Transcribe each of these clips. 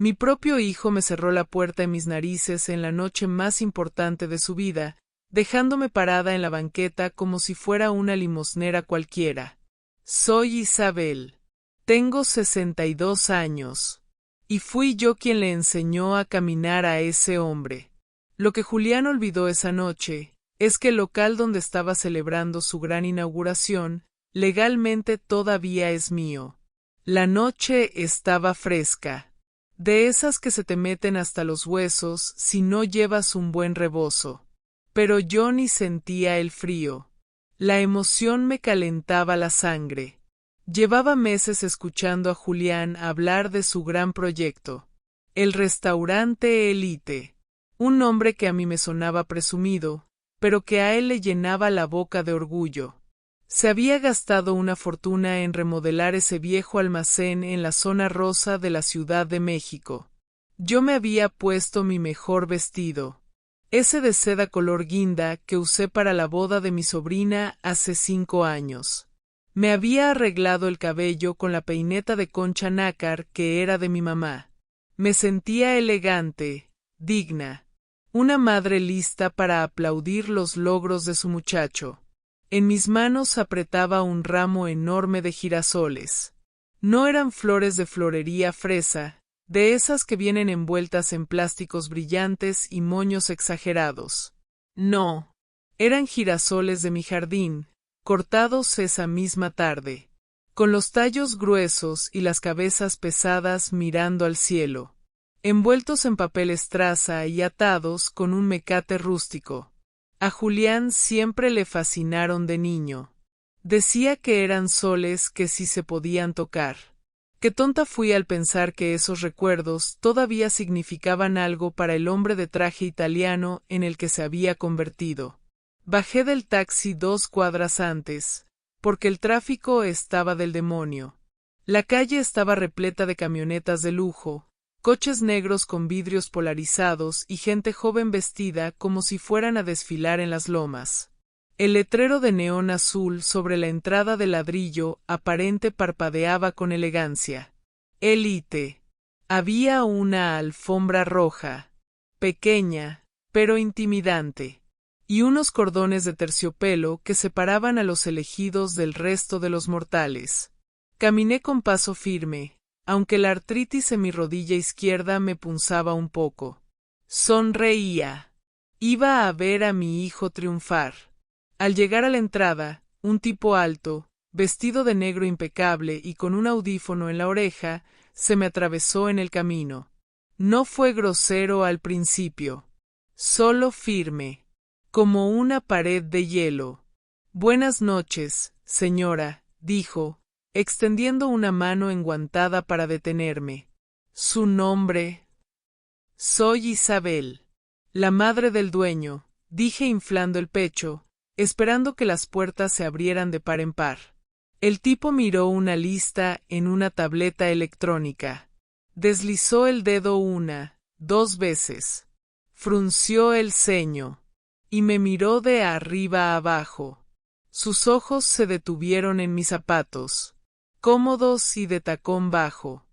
Mi propio hijo me cerró la puerta en mis narices en la noche más importante de su vida, dejándome parada en la banqueta como si fuera una limosnera cualquiera. Soy Isabel. Tengo 62 años. Y fui yo quien le enseñó a caminar a ese hombre. Lo que Julián olvidó esa noche es que el local donde estaba celebrando su gran inauguración, legalmente todavía es mío. La noche estaba fresca. De esas que se te meten hasta los huesos si no llevas un buen rebozo. Pero yo ni sentía el frío. La emoción me calentaba la sangre. Llevaba meses escuchando a Julián hablar de su gran proyecto. El restaurante Elite. Un nombre que a mí me sonaba presumido, pero que a él le llenaba la boca de orgullo. Se había gastado una fortuna en remodelar ese viejo almacén en la zona rosa de la Ciudad de México. Yo me había puesto mi mejor vestido, ese de seda color guinda que usé para la boda de mi sobrina hace 5 años. Me había arreglado el cabello con la peineta de concha nácar que era de mi mamá. Me sentía elegante, digna, una madre lista para aplaudir los logros de su muchacho. En mis manos apretaba un ramo enorme de girasoles. No eran flores de florería fresa, de esas que vienen envueltas en plásticos brillantes y moños exagerados. No, eran girasoles de mi jardín, cortados esa misma tarde, con los tallos gruesos y las cabezas pesadas mirando al cielo, envueltos en papel estraza y atados con un mecate rústico. A Julián siempre le fascinaron de niño. Decía que eran soles que sí se podían tocar. Qué tonta fui al pensar que esos recuerdos todavía significaban algo para el hombre de traje italiano en el que se había convertido. Bajé del taxi 2 cuadras antes, porque el tráfico estaba del demonio. La calle estaba repleta de camionetas de lujo, coches negros con vidrios polarizados y gente joven vestida como si fueran a desfilar en las lomas. El letrero de neón azul sobre la entrada de ladrillo aparente parpadeaba con elegancia. Elite. Había una alfombra roja, pequeña, pero intimidante, y unos cordones de terciopelo que separaban a los elegidos del resto de los mortales. Caminé con paso firme, aunque la artritis en mi rodilla izquierda me punzaba un poco. Sonreía. Iba a ver a mi hijo triunfar. Al llegar a la entrada, un tipo alto, vestido de negro impecable y con un audífono en la oreja, se me atravesó en el camino. No fue grosero al principio, solo firme, como una pared de hielo. Buenas noches, señora, dijo, extendiendo una mano enguantada para detenerme. Su nombre. Soy Isabel, la madre del dueño, dije inflando el pecho, esperando que las puertas se abrieran de par en par. El tipo miró una lista en una tableta electrónica. Deslizó el dedo 1, 2 veces. Frunció el ceño. Y me miró de arriba a abajo. Sus ojos se detuvieron en mis zapatos, cómodos y de tacón bajo,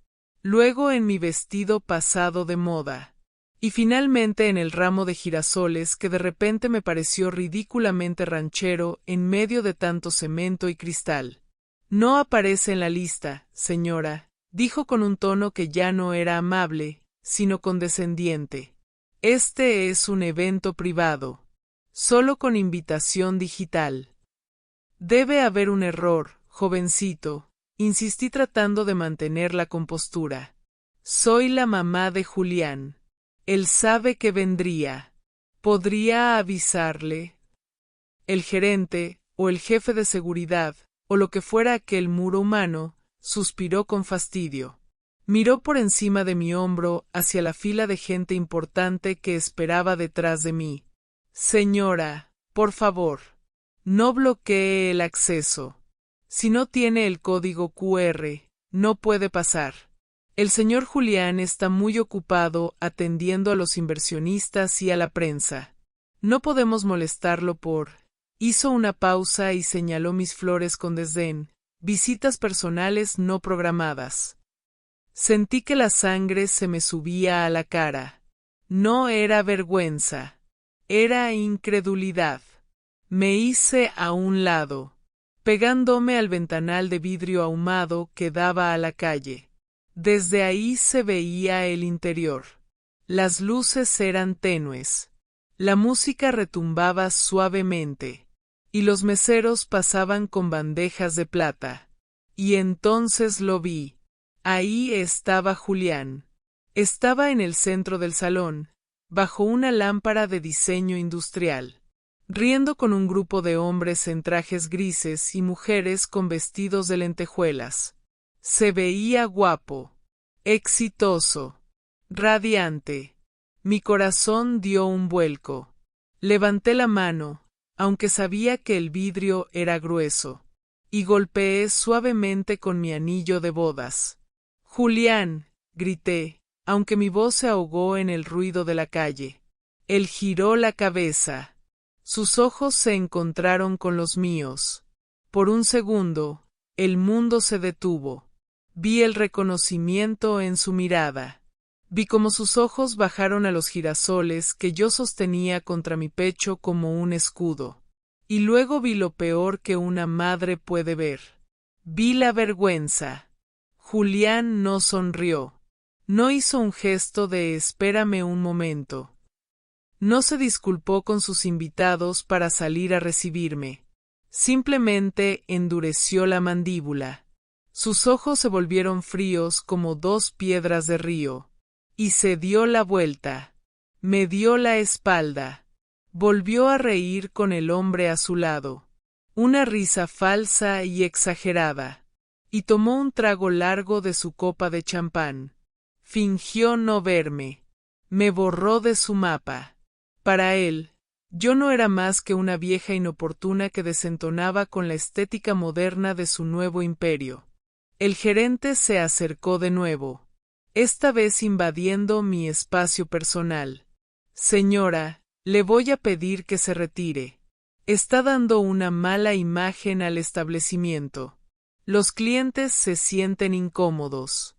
luego en mi vestido pasado de moda, y finalmente en el ramo de girasoles que de repente me pareció ridículamente ranchero en medio de tanto cemento y cristal. No aparece en la lista, señora, dijo con un tono que ya no era amable, sino condescendiente. Este es un evento privado, solo con invitación digital. Debe haber un error, jovencito, insistí tratando de mantener la compostura. Soy la mamá de Julián. Él sabe que vendría. ¿Podría avisarle? El gerente, o el jefe de seguridad, o lo que fuera aquel muro humano, suspiró con fastidio. Miró por encima de mi hombro hacia la fila de gente importante que esperaba detrás de mí. Señora, por favor, no bloquee el acceso. Si no tiene el código QR, no puede pasar. El señor Julián está muy ocupado atendiendo a los inversionistas y a la prensa. No podemos molestarlo por... Hizo una pausa y señaló mis flores con desdén. Visitas personales no programadas. Sentí que la sangre se me subía a la cara. No era vergüenza. Era incredulidad. Me hice a un lado, pegándome al ventanal de vidrio ahumado que daba a la calle. Desde ahí se veía el interior. Las luces eran tenues. La música retumbaba suavemente, y los meseros pasaban con bandejas de plata. Y entonces lo vi. Ahí estaba Julián. Estaba en el centro del salón, bajo una lámpara de diseño industrial, riendo con un grupo de hombres en trajes grises y mujeres con vestidos de lentejuelas. Se veía guapo, exitoso, radiante. Mi corazón dio un vuelco. Levanté la mano, aunque sabía que el vidrio era grueso, y golpeé suavemente con mi anillo de bodas. «Julián», grité, aunque mi voz se ahogó en el ruido de la calle. Él giró la cabeza. Sus ojos se encontraron con los míos. Por un segundo, el mundo se detuvo. Vi el reconocimiento en su mirada. Vi cómo sus ojos bajaron a los girasoles que yo sostenía contra mi pecho como un escudo. Y luego vi lo peor que una madre puede ver. Vi la vergüenza. Julián no sonrió. No hizo un gesto de espérame un momento. No se disculpó con sus invitados para salir a recibirme. Simplemente endureció la mandíbula. Sus ojos se volvieron fríos como dos piedras de río. Y se dio la vuelta. Me dio la espalda. Volvió a reír con el hombre a su lado. Una risa falsa y exagerada. Y tomó un trago largo de su copa de champán. Fingió no verme. Me borró de su mapa. Para él, yo no era más que una vieja inoportuna que desentonaba con la estética moderna de su nuevo imperio. El gerente se acercó de nuevo, esta vez invadiendo mi espacio personal. Señora, le voy a pedir que se retire. Está dando una mala imagen al establecimiento. Los clientes se sienten incómodos.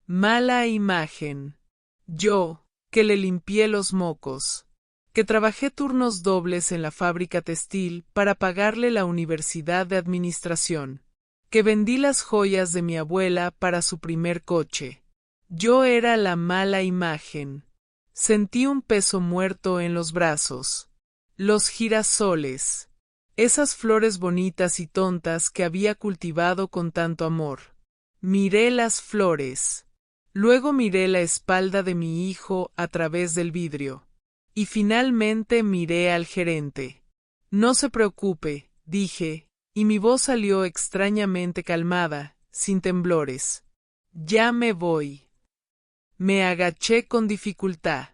Mala imagen. Yo, que le limpié los mocos, que trabajé turnos dobles en la fábrica textil para pagarle la universidad de administración, que vendí las joyas de mi abuela para su primer coche. Yo era la mala imagen. Sentí un peso muerto en los brazos. Los girasoles. Esas flores bonitas y tontas que había cultivado con tanto amor. Miré las flores. Luego miré la espalda de mi hijo a través del vidrio. Y finalmente miré al gerente. No se preocupe, dije, y mi voz salió extrañamente calmada, sin temblores. Ya me voy. Me agaché con dificultad,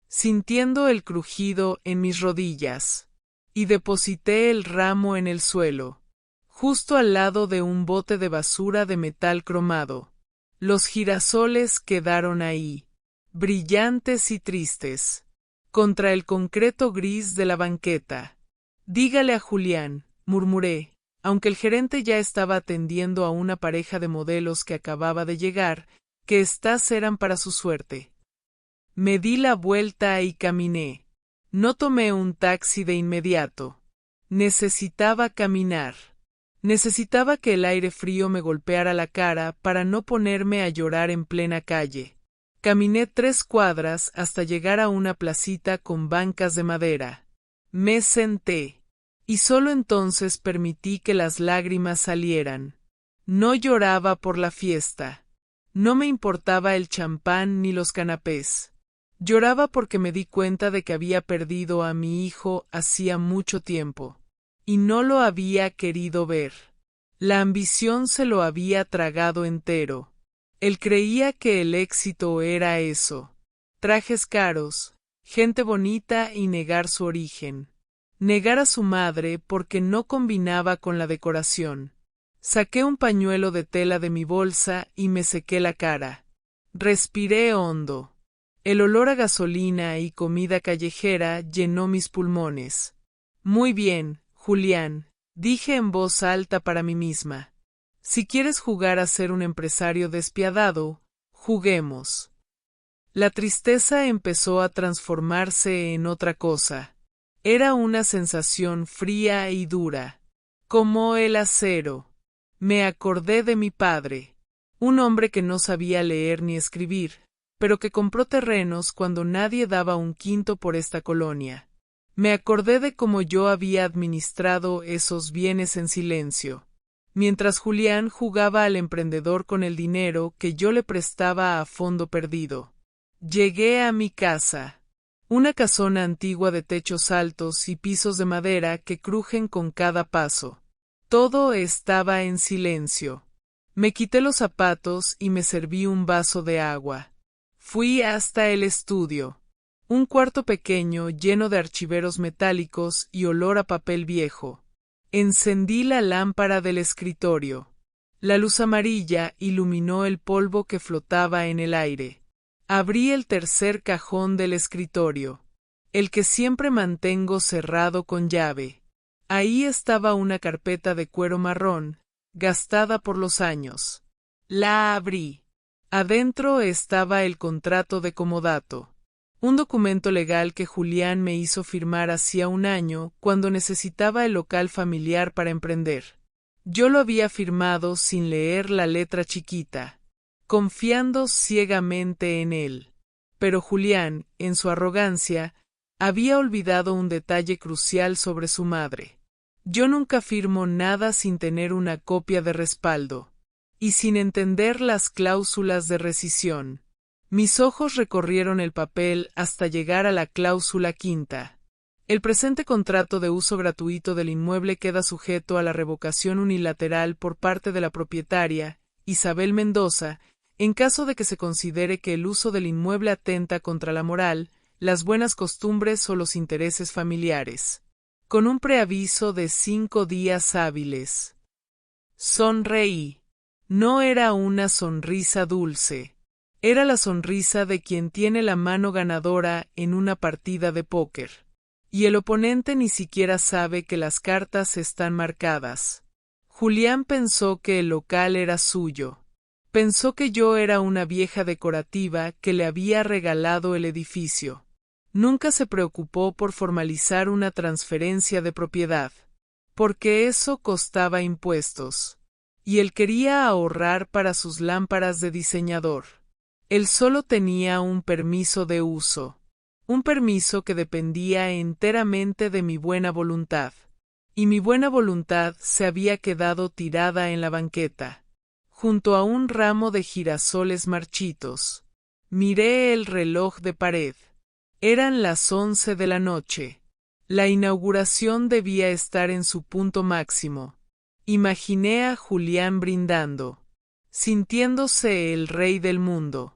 sintiendo el crujido en mis rodillas, y deposité el ramo en el suelo, justo al lado de un bote de basura de metal cromado. Los girasoles quedaron ahí, brillantes y tristes, contra el concreto gris de la banqueta. Dígale a Julián, murmuré, aunque el gerente ya estaba atendiendo a una pareja de modelos que acababa de llegar, que estas eran para su suerte. Me di la vuelta y caminé. No tomé un taxi de inmediato. Necesitaba caminar. Necesitaba que el aire frío me golpeara la cara para no ponerme a llorar en plena calle. Caminé 3 cuadras hasta llegar a una placita con bancas de madera. Me senté. Y solo entonces permití que las lágrimas salieran. No lloraba por la fiesta. No me importaba el champán ni los canapés. Lloraba porque me di cuenta de que había perdido a mi hijo hacía mucho tiempo. Y no lo había querido ver. La ambición se lo había tragado entero. Él creía que el éxito era eso. Trajes caros, gente bonita y negar su origen. Negar a su madre porque no combinaba con la decoración. Saqué un pañuelo de tela de mi bolsa y me sequé la cara. Respiré hondo. El olor a gasolina y comida callejera llenó mis pulmones. Muy bien, Julián, dije en voz alta para mí misma. Si quieres jugar a ser un empresario despiadado, Juguemos. La tristeza empezó a transformarse en otra cosa. Era una sensación fría y dura, como el acero. Me acordé de mi padre, un hombre que no sabía leer ni escribir, pero que compró terrenos cuando nadie daba un quinto por esta colonia. Me acordé de cómo yo había administrado esos bienes en silencio, mientras Julián jugaba al emprendedor con el dinero que yo le prestaba a fondo perdido. Llegué a mi casa, una casona antigua de techos altos y pisos de madera que crujen con cada paso. Todo estaba en silencio. Me quité los zapatos y me serví un vaso de agua. Fui hasta el estudio, un cuarto pequeño lleno de archiveros metálicos y olor a papel viejo. Encendí la lámpara del escritorio. La luz amarilla iluminó el polvo que flotaba en el aire. Abrí el tercer cajón del escritorio, el que siempre mantengo cerrado con llave. Ahí estaba una carpeta de cuero marrón, gastada por los años. La abrí. Adentro estaba el contrato de comodato, un documento legal que Julián me hizo firmar hacía un año cuando necesitaba el local familiar para emprender. Yo lo había firmado sin leer la letra chiquita, confiando ciegamente en él. Pero Julián, en su arrogancia, había olvidado un detalle crucial sobre su madre. Yo nunca firmo nada sin tener una copia de respaldo, y sin entender las cláusulas de rescisión. Mis ojos recorrieron el papel hasta llegar a la cláusula quinta. El presente contrato de uso gratuito del inmueble queda sujeto a la revocación unilateral por parte de la propietaria, Isabel Mendoza, en caso de que se considere que el uso del inmueble atenta contra la moral, las buenas costumbres o los intereses familiares. Con un preaviso de 5 días hábiles. Sonreí. No era una sonrisa dulce. Era la sonrisa de quien tiene la mano ganadora en una partida de póker. Y el oponente ni siquiera sabe que las cartas están marcadas. Julián pensó que el local era suyo. Pensó que yo era una vieja decorativa que le había regalado el edificio. Nunca se preocupó por formalizar una transferencia de propiedad, porque eso costaba impuestos. Y él quería ahorrar para sus lámparas de diseñador. Él solo tenía un permiso de uso, un permiso que dependía enteramente de mi buena voluntad. Y mi buena voluntad se había quedado tirada en la banqueta, junto a un ramo de girasoles marchitos. Miré el reloj de pared. Eran las 11 de la noche. La inauguración debía estar en su punto máximo. Imaginé a Julián brindando, sintiéndose el rey del mundo,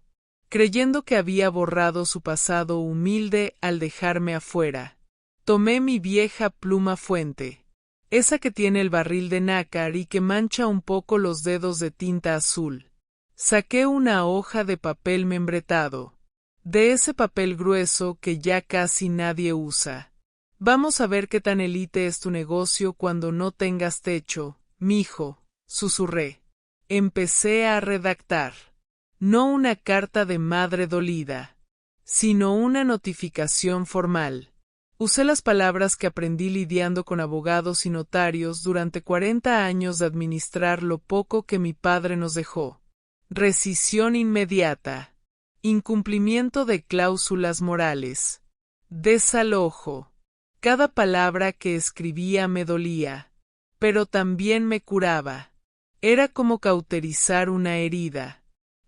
creyendo que había borrado su pasado humilde al dejarme afuera. Tomé mi vieja pluma fuente, esa que tiene el barril de nácar y que mancha un poco los dedos de tinta azul. Saqué una hoja de papel membretado, de ese papel grueso que ya casi nadie usa. Vamos a ver qué tan élite es tu negocio cuando no tengas techo, mijo, susurré. Empecé a redactar. No una carta de madre dolida, sino una notificación formal. Usé las palabras que aprendí lidiando con abogados y notarios durante 40 años de administrar lo poco que mi padre nos dejó. Rescisión inmediata. Incumplimiento de cláusulas morales. Desalojo. Cada palabra que escribía me dolía, pero también me curaba. Era como cauterizar una herida.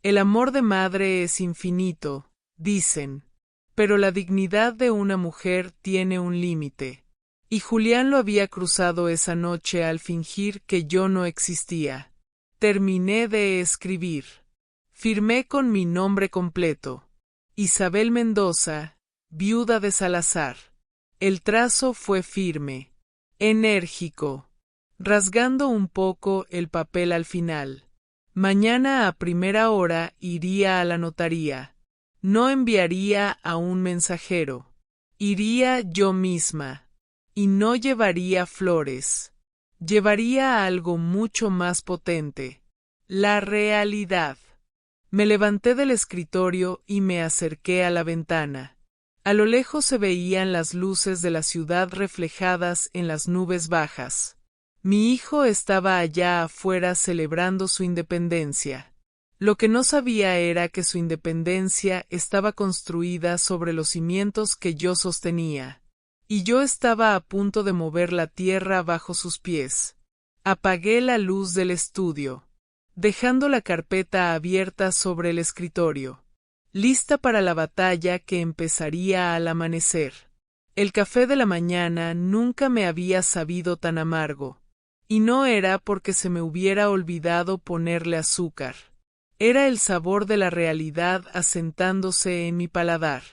El amor de madre es infinito, dicen, pero la dignidad de una mujer tiene un límite. Y Julián lo había cruzado esa noche al fingir que yo no existía. Terminé de escribir. Firmé con mi nombre completo. Isabel Mendoza, viuda de Salazar. El trazo fue firme, enérgico, rasgando un poco el papel al final. Mañana a primera hora iría a la notaría. No enviaría a un mensajero. Iría yo misma. Y no llevaría flores. Llevaría algo mucho más potente. La realidad. Me levanté del escritorio y me acerqué a la ventana. A lo lejos se veían las luces de la ciudad reflejadas en las nubes bajas. Mi hijo estaba allá afuera celebrando su independencia. Lo que no sabía era que su independencia estaba construida sobre los cimientos que yo sostenía. Y yo estaba a punto de mover la tierra bajo sus pies. Apagué la luz del estudio, dejando la carpeta abierta sobre el escritorio, lista para la batalla que empezaría al amanecer. El café de la mañana nunca me había sabido tan amargo, y no era porque se me hubiera olvidado ponerle azúcar. Era el sabor de la realidad asentándose en mi paladar.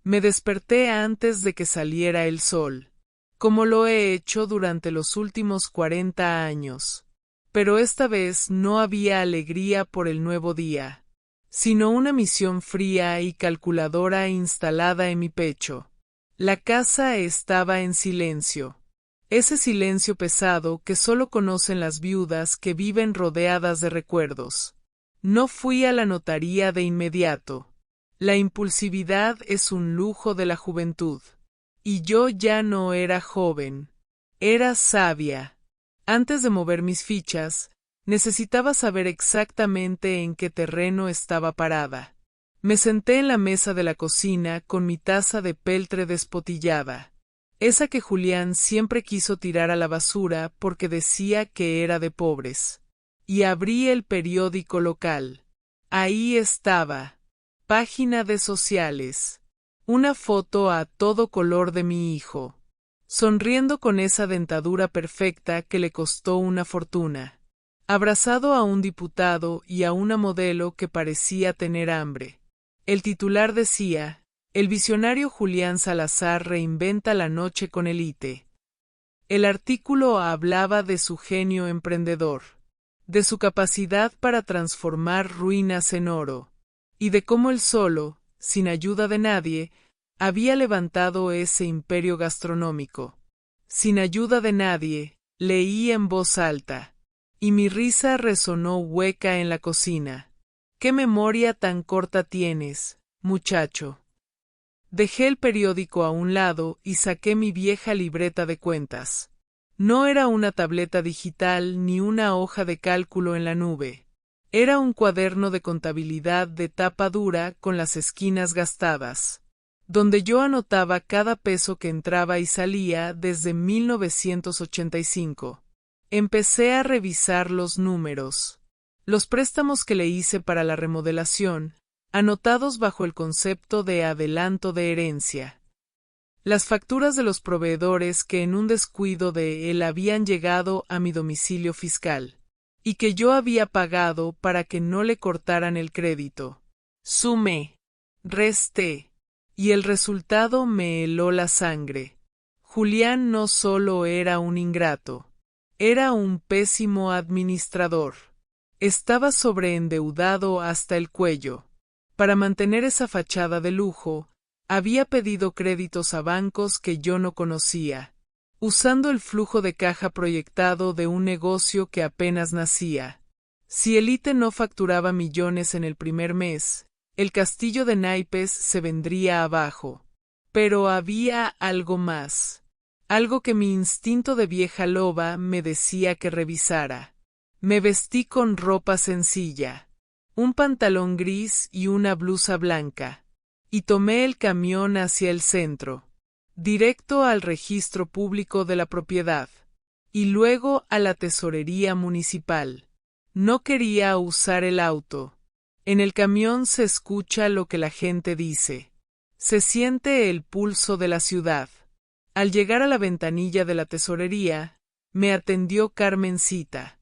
Me desperté antes de que saliera el sol, como lo he hecho durante los últimos 40 años. Pero esta vez no había alegría por el nuevo día, sino una misión fría y calculadora instalada en mi pecho. La casa estaba en silencio. Ese silencio pesado que solo conocen las viudas que viven rodeadas de recuerdos. No fui a la notaría de inmediato. La impulsividad es un lujo de la juventud. Y yo ya no era joven. Era sabia. Antes de mover mis fichas, necesitaba saber exactamente en qué terreno estaba parada. Me senté en la mesa de la cocina con mi taza de peltre despotillada, esa que Julián siempre quiso tirar a la basura porque decía que era de pobres. Y abrí el periódico local. Ahí estaba, página de sociales, una foto a todo color de mi hijo, sonriendo con esa dentadura perfecta que le costó una fortuna, abrazado a un diputado y a una modelo que parecía tener hambre. El titular decía: el visionario Julián Salazar reinventa la noche con Elite. El artículo hablaba de su genio emprendedor, de su capacidad para transformar ruinas en oro, y de cómo él solo, sin ayuda de nadie, había levantado ese imperio gastronómico. Sin ayuda de nadie, leí en voz alta, y mi risa resonó hueca en la cocina. ¿Qué memoria tan corta tienes, muchacho? Dejé el periódico a un lado y saqué mi vieja libreta de cuentas. No era una tableta digital ni una hoja de cálculo en la nube. Era un cuaderno de contabilidad de tapa dura con las esquinas gastadas, donde yo anotaba cada peso que entraba y salía desde 1985. Empecé a revisar los números. Los préstamos que le hice para la remodelación, anotados bajo el concepto de adelanto de herencia. Las facturas de los proveedores que en un descuido de él habían llegado a mi domicilio fiscal, y que yo había pagado para que no le cortaran el crédito. Sumé, resté, y el resultado me heló la sangre. Julián no solo era un ingrato, era un pésimo administrador. Estaba sobreendeudado hasta el cuello. Para mantener esa fachada de lujo, había pedido créditos a bancos que yo no conocía, usando el flujo de caja proyectado de un negocio que apenas nacía. Si Elite no facturaba millones en el primer mes, el castillo de naipes se vendría abajo. Pero había algo más, algo que mi instinto de vieja loba me decía que revisara. Me vestí con ropa sencilla, un pantalón gris y una blusa blanca, y tomé el camión hacia el centro, directo al registro público de la propiedad, y luego a la tesorería municipal. No quería usar el auto. En el camión se escucha lo que la gente dice. Se siente el pulso de la ciudad. Al llegar a la ventanilla de la tesorería, me atendió Carmencita,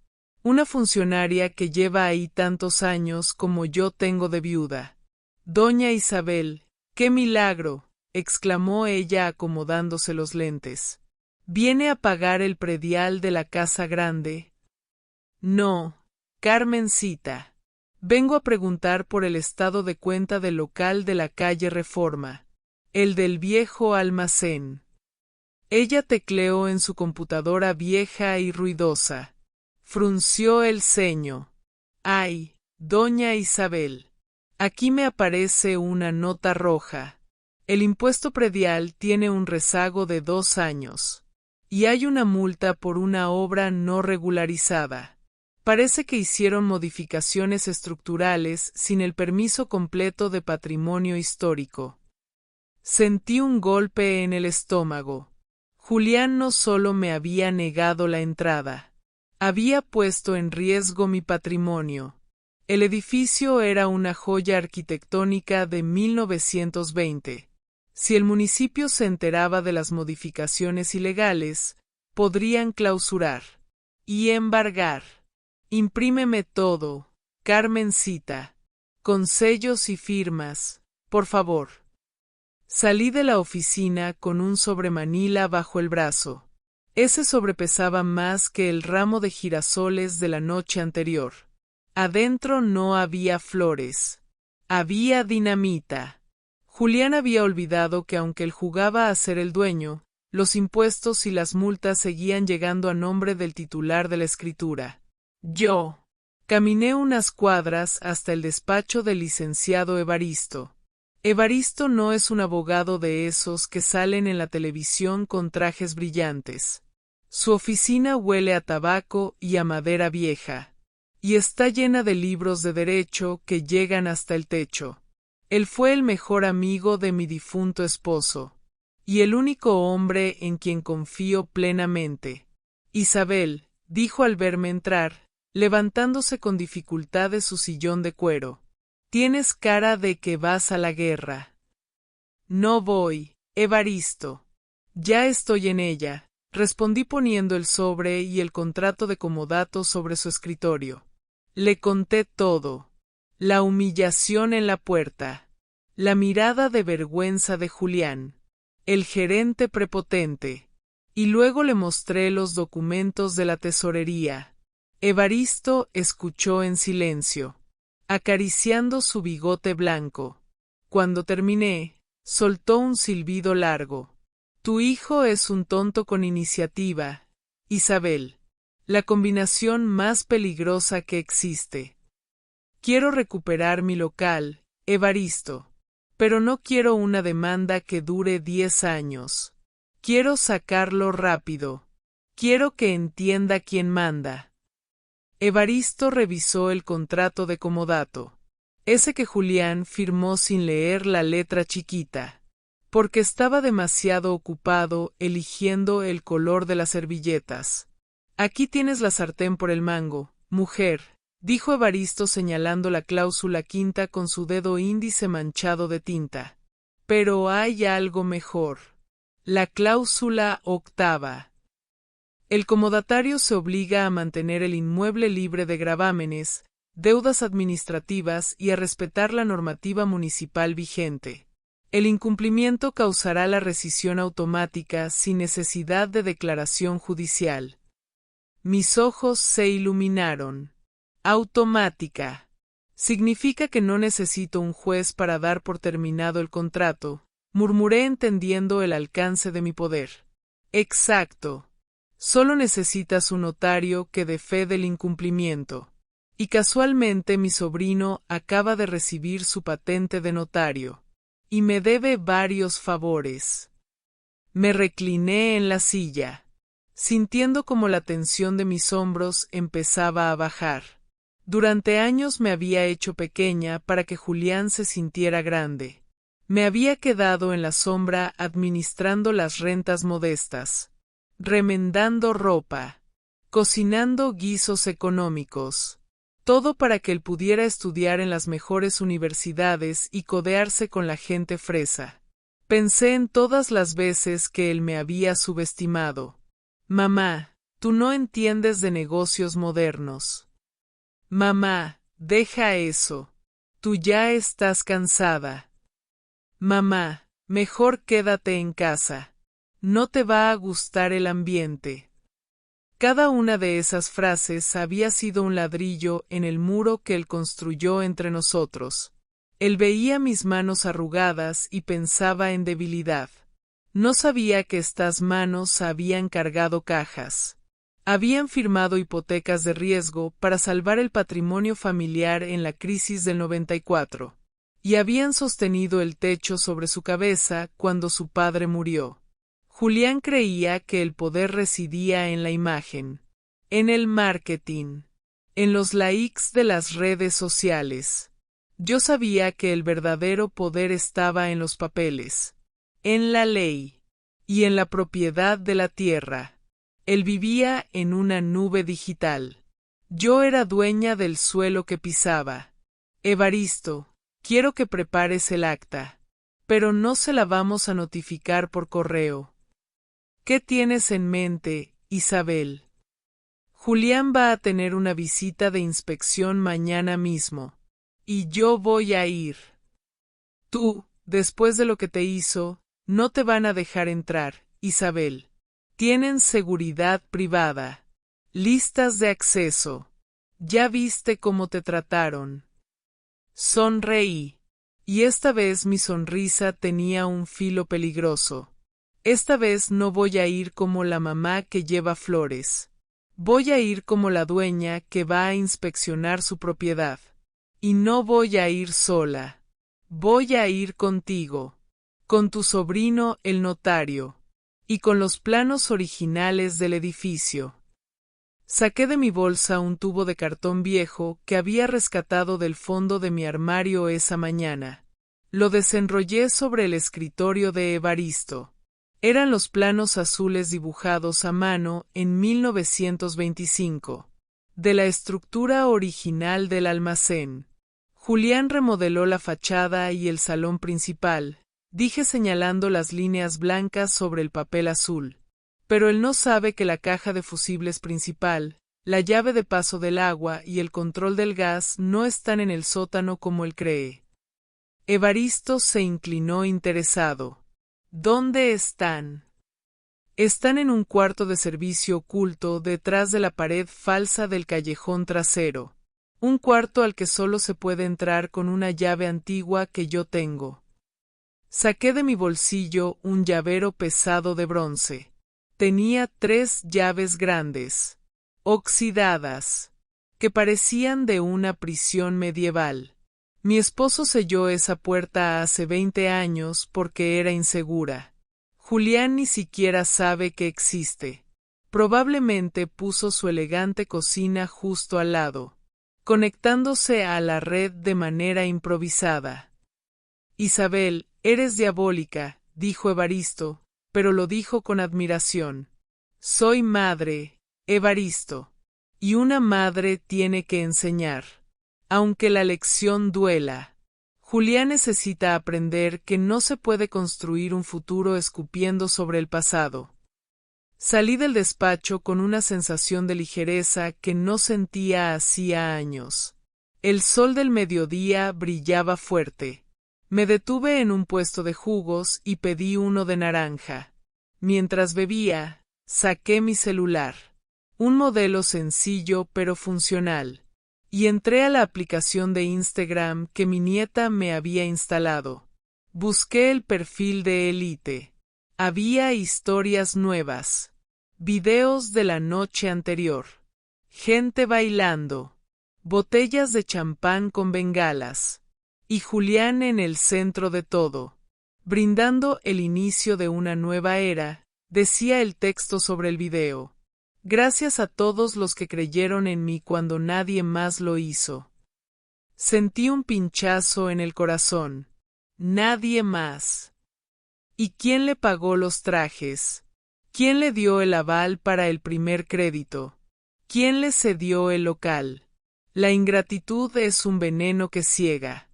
una funcionaria que lleva ahí tantos años como yo tengo de viuda. Doña Isabel, ¡qué milagro!, exclamó ella acomodándose los lentes. ¿Viene a pagar el predial de la casa grande? No, Carmencita. Vengo a preguntar por el estado de cuenta del local de la calle Reforma, el del viejo almacén. Ella tecleó en su computadora vieja y ruidosa. Frunció el ceño. ¡Ay, doña Isabel! Aquí me aparece una nota roja. El impuesto predial tiene un rezago de 2 años. Y hay una multa por una obra no regularizada. Parece que hicieron modificaciones estructurales sin el permiso completo de patrimonio histórico. Sentí un golpe en el estómago. Julián no solo me había negado la entrada, había puesto en riesgo mi patrimonio. El edificio era una joya arquitectónica de 1920. Si el municipio se enteraba de las modificaciones ilegales, podrían clausurar y embargar. Imprímeme todo, Carmencita, con sellos y firmas, por favor. Salí de la oficina con un sobremanila bajo el brazo. Ese sobrepesaba más que el ramo de girasoles de la noche anterior. Adentro no había flores. Había dinamita. Julián había olvidado que aunque él jugaba a ser el dueño, los impuestos y las multas seguían llegando a nombre del titular de la escritura. Yo. Caminé unas cuadras hasta el despacho del licenciado Evaristo. Evaristo no es un abogado de esos que salen en la televisión con trajes brillantes. Su oficina huele a tabaco y a madera vieja, y está llena de libros de derecho que llegan hasta el techo. Él fue el mejor amigo de mi difunto esposo, y el único hombre en quien confío plenamente. Isabel, dijo al verme entrar, levantándose con dificultad de su sillón de cuero. Tienes cara de que vas a la guerra. No voy, Evaristo. Ya estoy en ella, respondí poniendo el sobre y el contrato de comodato sobre su escritorio. Le conté todo. La humillación en la puerta, la mirada de vergüenza de Julián, el gerente prepotente, y luego le mostré los documentos de la tesorería. Evaristo escuchó en silencio, acariciando su bigote blanco. Cuando terminé, soltó un silbido largo. Tu hijo es un tonto con iniciativa, Isabel, la combinación más peligrosa que existe. Quiero recuperar mi local, Evaristo, pero no quiero una demanda que dure 10 años. Quiero sacarlo rápido. Quiero que entienda quién manda. Evaristo revisó el contrato de comodato, ese que Julián firmó sin leer la letra chiquita, porque estaba demasiado ocupado eligiendo el color de las servilletas. Aquí tienes la sartén por el mango, mujer, dijo Evaristo señalando la cláusula quinta con su dedo índice manchado de tinta. Pero hay algo mejor. La cláusula octava. El comodatario se obliga a mantener el inmueble libre de gravámenes, deudas administrativas y a respetar la normativa municipal vigente. El incumplimiento causará la rescisión automática sin necesidad de declaración judicial. Mis ojos se iluminaron. Automática. Significa que no necesito un juez para dar por terminado el contrato, murmuré entendiendo el alcance de mi poder. Exacto. Solo necesitas un notario que dé fe del incumplimiento. Y casualmente mi sobrino acaba de recibir su patente de notario. Y me debe varios favores. Me recliné en la silla, sintiendo como la tensión de mis hombros empezaba a bajar. Durante años me había hecho pequeña para que Julián se sintiera grande. Me había quedado en la sombra administrando las rentas modestas, remendando ropa, cocinando guisos económicos, todo para que él pudiera estudiar en las mejores universidades y codearse con la gente fresa. Pensé en todas las veces que él me había subestimado. Mamá, tú no entiendes de negocios modernos. Mamá, deja eso. Tú ya estás cansada. Mamá, mejor quédate en casa. No te va a gustar el ambiente. Cada una de esas frases había sido un ladrillo en el muro que él construyó entre nosotros. Él veía mis manos arrugadas y pensaba en debilidad. No sabía que estas manos habían cargado cajas. Habían firmado hipotecas de riesgo para salvar el patrimonio familiar en la crisis del 94. y habían sostenido el techo sobre su cabeza cuando su padre murió. Julián creía que el poder residía en la imagen, en el marketing, en los likes de las redes sociales. Yo sabía que el verdadero poder estaba en los papeles, en la ley y en la propiedad de la tierra. Él vivía en una nube digital. Yo era dueña del suelo que pisaba. Evaristo, quiero que prepares el acta, pero no se la vamos a notificar por correo. ¿Qué tienes en mente, Isabel? Julián va a tener una visita de inspección mañana mismo, y yo voy a ir. Tú, después de lo que te hizo, no te van a dejar entrar, Isabel. Tienen seguridad privada, listas de acceso. Ya viste cómo te trataron. Sonreí, y esta vez mi sonrisa tenía un filo peligroso. Esta vez no voy a ir como la mamá que lleva flores. Voy a ir como la dueña que va a inspeccionar su propiedad. Y no voy a ir sola. Voy a ir contigo, con tu sobrino el notario, y con los planos originales del edificio. Saqué de mi bolsa un tubo de cartón viejo que había rescatado del fondo de mi armario esa mañana. Lo desenrollé sobre el escritorio de Evaristo. Eran los planos azules dibujados a mano en 1925, de la estructura original del almacén. Julián remodeló la fachada y el salón principal, dije señalando las líneas blancas sobre el papel azul. Pero él no sabe que la caja de fusibles principal, la llave de paso del agua y el control del gas no están en el sótano como él cree. Evaristo se inclinó interesado. ¿Dónde están? Están en un cuarto de servicio oculto detrás de la pared falsa del callejón trasero. Un cuarto al que solo se puede entrar con una llave antigua que yo tengo. Saqué de mi bolsillo un llavero pesado de bronce. Tenía 3 llaves grandes, oxidadas, que parecían de una prisión medieval. Mi esposo selló esa puerta hace 20 años porque era insegura. Julián ni siquiera sabe que existe. Probablemente puso su elegante cocina justo al lado, conectándose a la red de manera improvisada. Isabel, eres diabólica, dijo Evaristo, pero lo dijo con admiración. Soy madre, Evaristo, y una madre tiene que enseñar. Aunque la lección duela. Julián necesita aprender que no se puede construir un futuro escupiendo sobre el pasado. Salí del despacho con una sensación de ligereza que no sentía hacía años. El sol del mediodía brillaba fuerte. Me detuve en un puesto de jugos y pedí uno de naranja. Mientras bebía, saqué mi celular. Un modelo sencillo pero funcional. Y entré a la aplicación de Instagram que mi nieta me había instalado. Busqué el perfil de Elite. Había historias nuevas. Videos de la noche anterior. Gente bailando. Botellas de champán con bengalas. Y Julián en el centro de todo. Brindando el inicio de una nueva era, decía el texto sobre el video. Gracias a todos los que creyeron en mí cuando nadie más lo hizo. Sentí un pinchazo en el corazón. Nadie más. ¿Y quién le pagó los trajes? ¿Quién le dio el aval para el primer crédito? ¿Quién le cedió el local? La ingratitud es un veneno que ciega.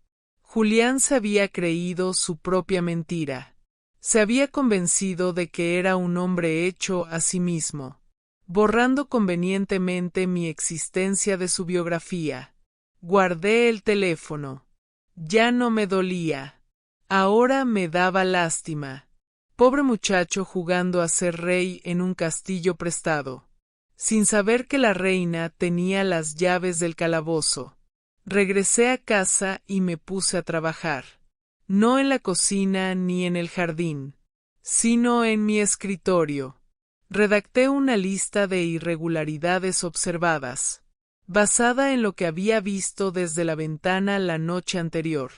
Julián se había creído su propia mentira. Se había convencido de que era un hombre hecho a sí mismo, borrando convenientemente mi existencia de su biografía. Guardé el teléfono. Ya no me dolía. Ahora me daba lástima. Pobre muchacho jugando a ser rey en un castillo prestado, sin saber que la reina tenía las llaves del calabozo. Regresé a casa y me puse a trabajar. No en la cocina ni en el jardín, sino en mi escritorio. Redacté una lista de irregularidades observadas, basada en lo que había visto desde la ventana la noche anterior.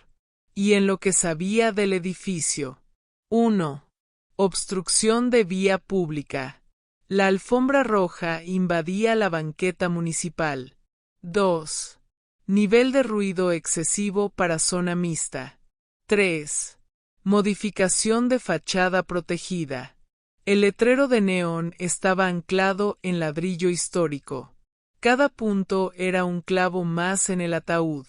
y en lo que sabía del edificio. 1. Obstrucción de vía pública. La alfombra roja invadía la banqueta municipal. 2. Nivel de ruido excesivo para zona mixta. 3. Modificación de fachada protegida. El letrero de neón estaba anclado en ladrillo histórico. Cada punto era un clavo más en el ataúd.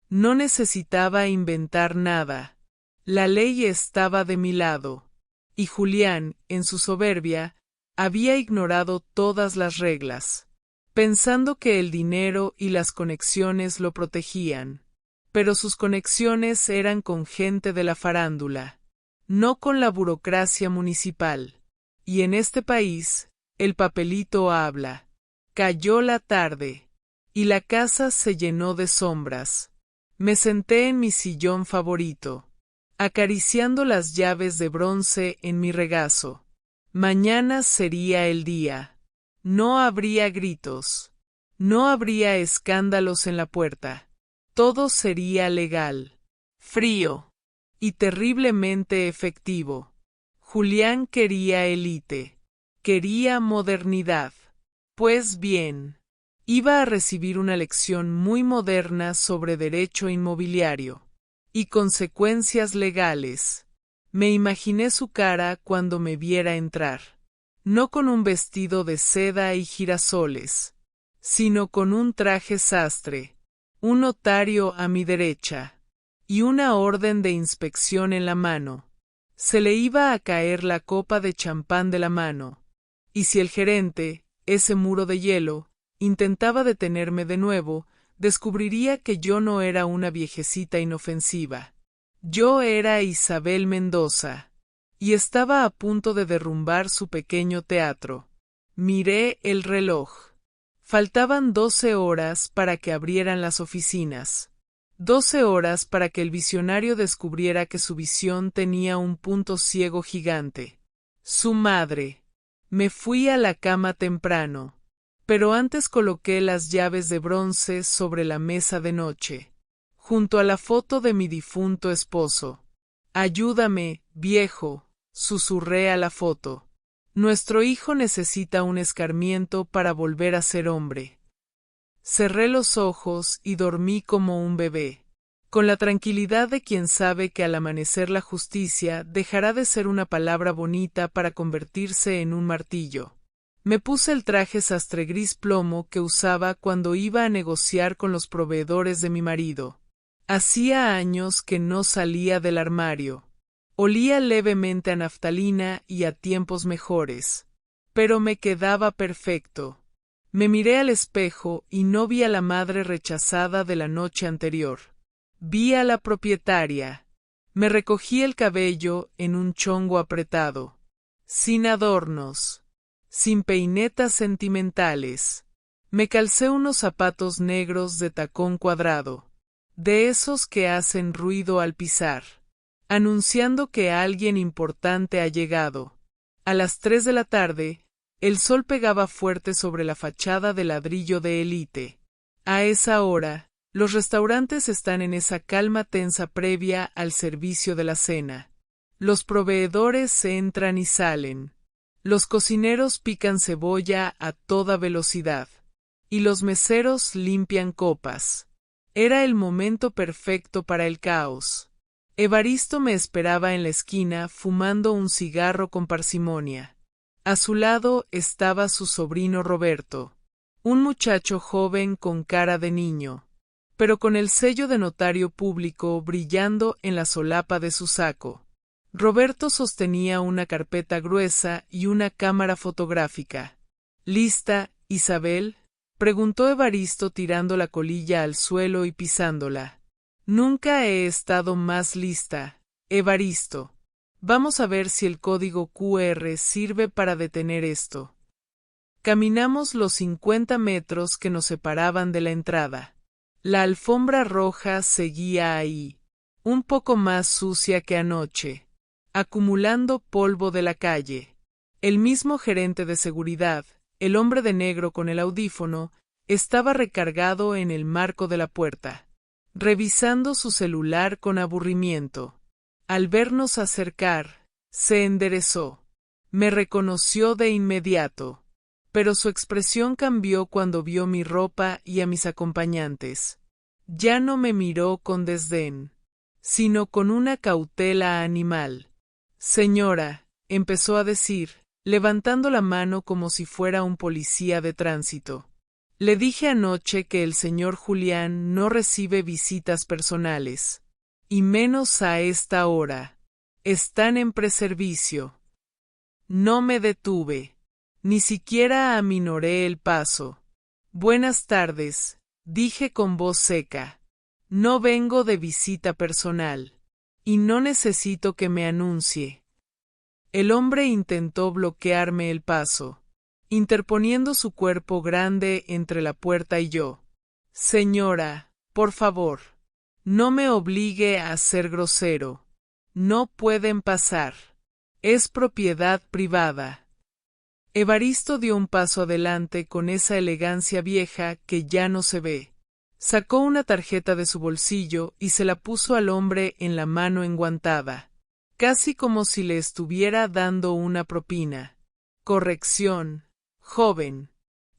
No necesitaba inventar nada. La ley estaba de mi lado. Y Julián, en su soberbia, había ignorado todas las reglas, pensando que el dinero y las conexiones lo protegían. Pero sus conexiones eran con gente de la farándula, no con la burocracia municipal. Y en este país, el papelito habla. Cayó la tarde, y la casa se llenó de sombras. Me senté en mi sillón favorito, acariciando las llaves de bronce en mi regazo. Mañana sería el día. No habría gritos. No habría escándalos en la puerta. Todo sería legal, frío y terriblemente efectivo. Julián quería élite. Quería modernidad. Pues bien, iba a recibir una lección muy moderna sobre derecho inmobiliario y consecuencias legales. Me imaginé su cara cuando me viera entrar, no con un vestido de seda y girasoles, sino con un traje sastre, un notario a mi derecha, y una orden de inspección en la mano. Se le iba a caer la copa de champán de la mano, y si el gerente, ese muro de hielo, intentaba detenerme de nuevo, descubriría que yo no era una viejecita inofensiva. Yo era Isabel Mendoza, y estaba a punto de derrumbar su pequeño teatro. Miré el reloj. Faltaban 12 horas para que abrieran las oficinas. 12 horas para que el visionario descubriera que su visión tenía un punto ciego gigante. Su madre. Me fui a la cama temprano, pero antes coloqué las llaves de bronce sobre la mesa de noche, junto a la foto de mi difunto esposo. Ayúdame, viejo, susurré a la foto. Nuestro hijo necesita un escarmiento para volver a ser hombre. Cerré los ojos y dormí como un bebé, con la tranquilidad de quien sabe que al amanecer la justicia dejará de ser una palabra bonita para convertirse en un martillo. Me puse el traje sastre gris plomo que usaba cuando iba a negociar con los proveedores de mi marido. Hacía años que no salía del armario. Olía levemente a naftalina y a tiempos mejores, pero me quedaba perfecto. Me miré al espejo y no vi a la madre rechazada de la noche anterior. Vi a la propietaria. Me recogí el cabello en un chongo apretado, sin adornos, sin peinetas sentimentales. Me calcé unos zapatos negros de tacón cuadrado, de esos que hacen ruido al pisar, anunciando que alguien importante ha llegado. A las 3 de la tarde, el sol pegaba fuerte sobre la fachada de ladrillo de élite. A esa hora, los restaurantes están en esa calma tensa previa al servicio de la cena. Los proveedores entran y salen. Los cocineros pican cebolla a toda velocidad. Y los meseros limpian copas. Era el momento perfecto para el caos. Evaristo me esperaba en la esquina fumando un cigarro con parsimonia. A su lado estaba su sobrino Roberto, un muchacho joven con cara de niño, pero con el sello de notario público brillando en la solapa de su saco. Roberto sostenía una carpeta gruesa y una cámara fotográfica. ¿Lista, Isabel?, preguntó Evaristo tirando la colilla al suelo y pisándola. Nunca he estado más lista, Evaristo. Vamos a ver si el código QR sirve para detener esto. Caminamos los 50 metros que nos separaban de la entrada. La alfombra roja seguía ahí, un poco más sucia que anoche, acumulando polvo de la calle. El mismo gerente de seguridad, el hombre de negro con el audífono, estaba recargado en el marco de la puerta. revisando su celular con aburrimiento. Al vernos acercar, se enderezó. Me reconoció de inmediato, pero su expresión cambió cuando vio mi ropa y a mis acompañantes. Ya no me miró con desdén, sino con una cautela animal. Señora, empezó a decir, levantando la mano como si fuera un policía de tránsito. Le dije anoche que el señor Julián no recibe visitas personales, y menos a esta hora. Están en preservicio. No me detuve, ni siquiera aminoré el paso. Buenas tardes, dije con voz seca. No vengo de visita personal, y no necesito que me anuncie. El hombre intentó bloquearme el paso, interponiendo su cuerpo grande entre la puerta y yo. Señora, por favor, no me obligue a ser grosero. No pueden pasar. Es propiedad privada. Evaristo dio un paso adelante con esa elegancia vieja que ya no se ve. Sacó una tarjeta de su bolsillo y se la puso al hombre en la mano enguantada, casi como si le estuviera dando una propina. Corrección, joven.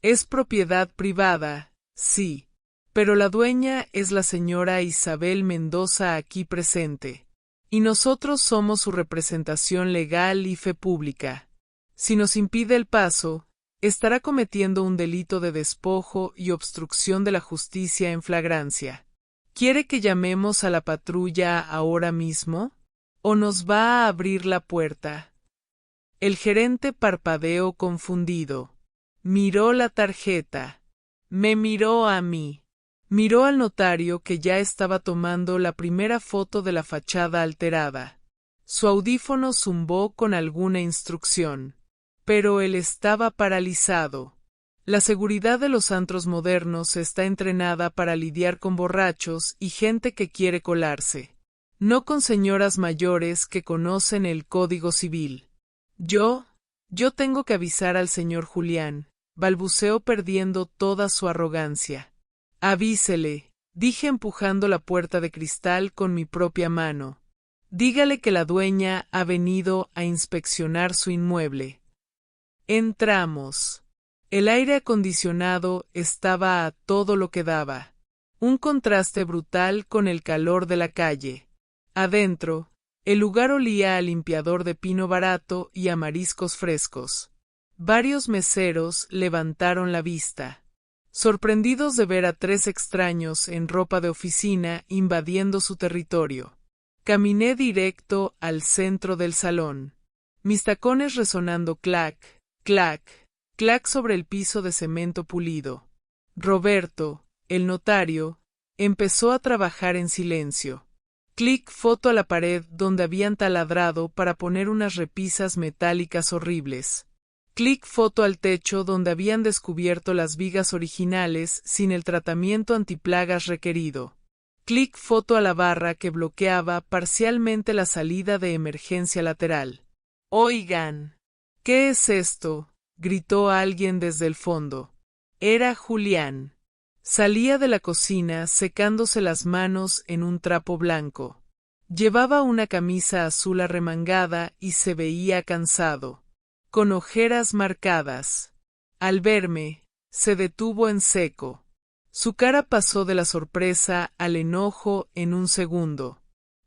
Es propiedad privada, sí, pero la dueña es la señora Isabel Mendoza aquí presente, y nosotros somos su representación legal y fe pública. Si nos impide el paso, estará cometiendo un delito de despojo y obstrucción de la justicia en flagrancia. ¿Quiere que llamemos a la patrulla ahora mismo? ¿O nos va a abrir la puerta? El gerente parpadeó confundido. Miró la tarjeta. Me miró a mí. Miró al notario que ya estaba tomando la primera foto de la fachada alterada. Su audífono zumbó con alguna instrucción. Pero él estaba paralizado. La seguridad de los antros modernos está entrenada para lidiar con borrachos y gente que quiere colarse, no con señoras mayores que conocen el Código Civil. Yo tengo que avisar al señor Julián, balbuceó perdiendo toda su arrogancia. Avísele, dije empujando la puerta de cristal con mi propia mano. Dígale que la dueña ha venido a inspeccionar su inmueble. Entramos. El aire acondicionado estaba a todo lo que daba. Un contraste brutal con el calor de la calle. Adentro, el lugar olía a limpiador de pino barato y a mariscos frescos. Varios meseros levantaron la vista, sorprendidos de ver a 3 extraños en ropa de oficina invadiendo su territorio. Caminé directo al centro del salón, mis tacones resonando clac, clac, clac sobre el piso de cemento pulido. Roberto, el notario, empezó a trabajar en silencio. Clic foto a la pared donde habían taladrado para poner unas repisas metálicas horribles. Clic foto al techo donde habían descubierto las vigas originales sin el tratamiento antiplagas requerido. Clic foto a la barra que bloqueaba parcialmente la salida de emergencia lateral. Oigan, ¿qué es esto?, gritó alguien desde el fondo. Era Julián. Salía de la cocina secándose las manos en un trapo blanco. Llevaba una camisa azul arremangada y se veía cansado, con ojeras marcadas. Al verme, se detuvo en seco. Su cara pasó de la sorpresa al enojo en un segundo.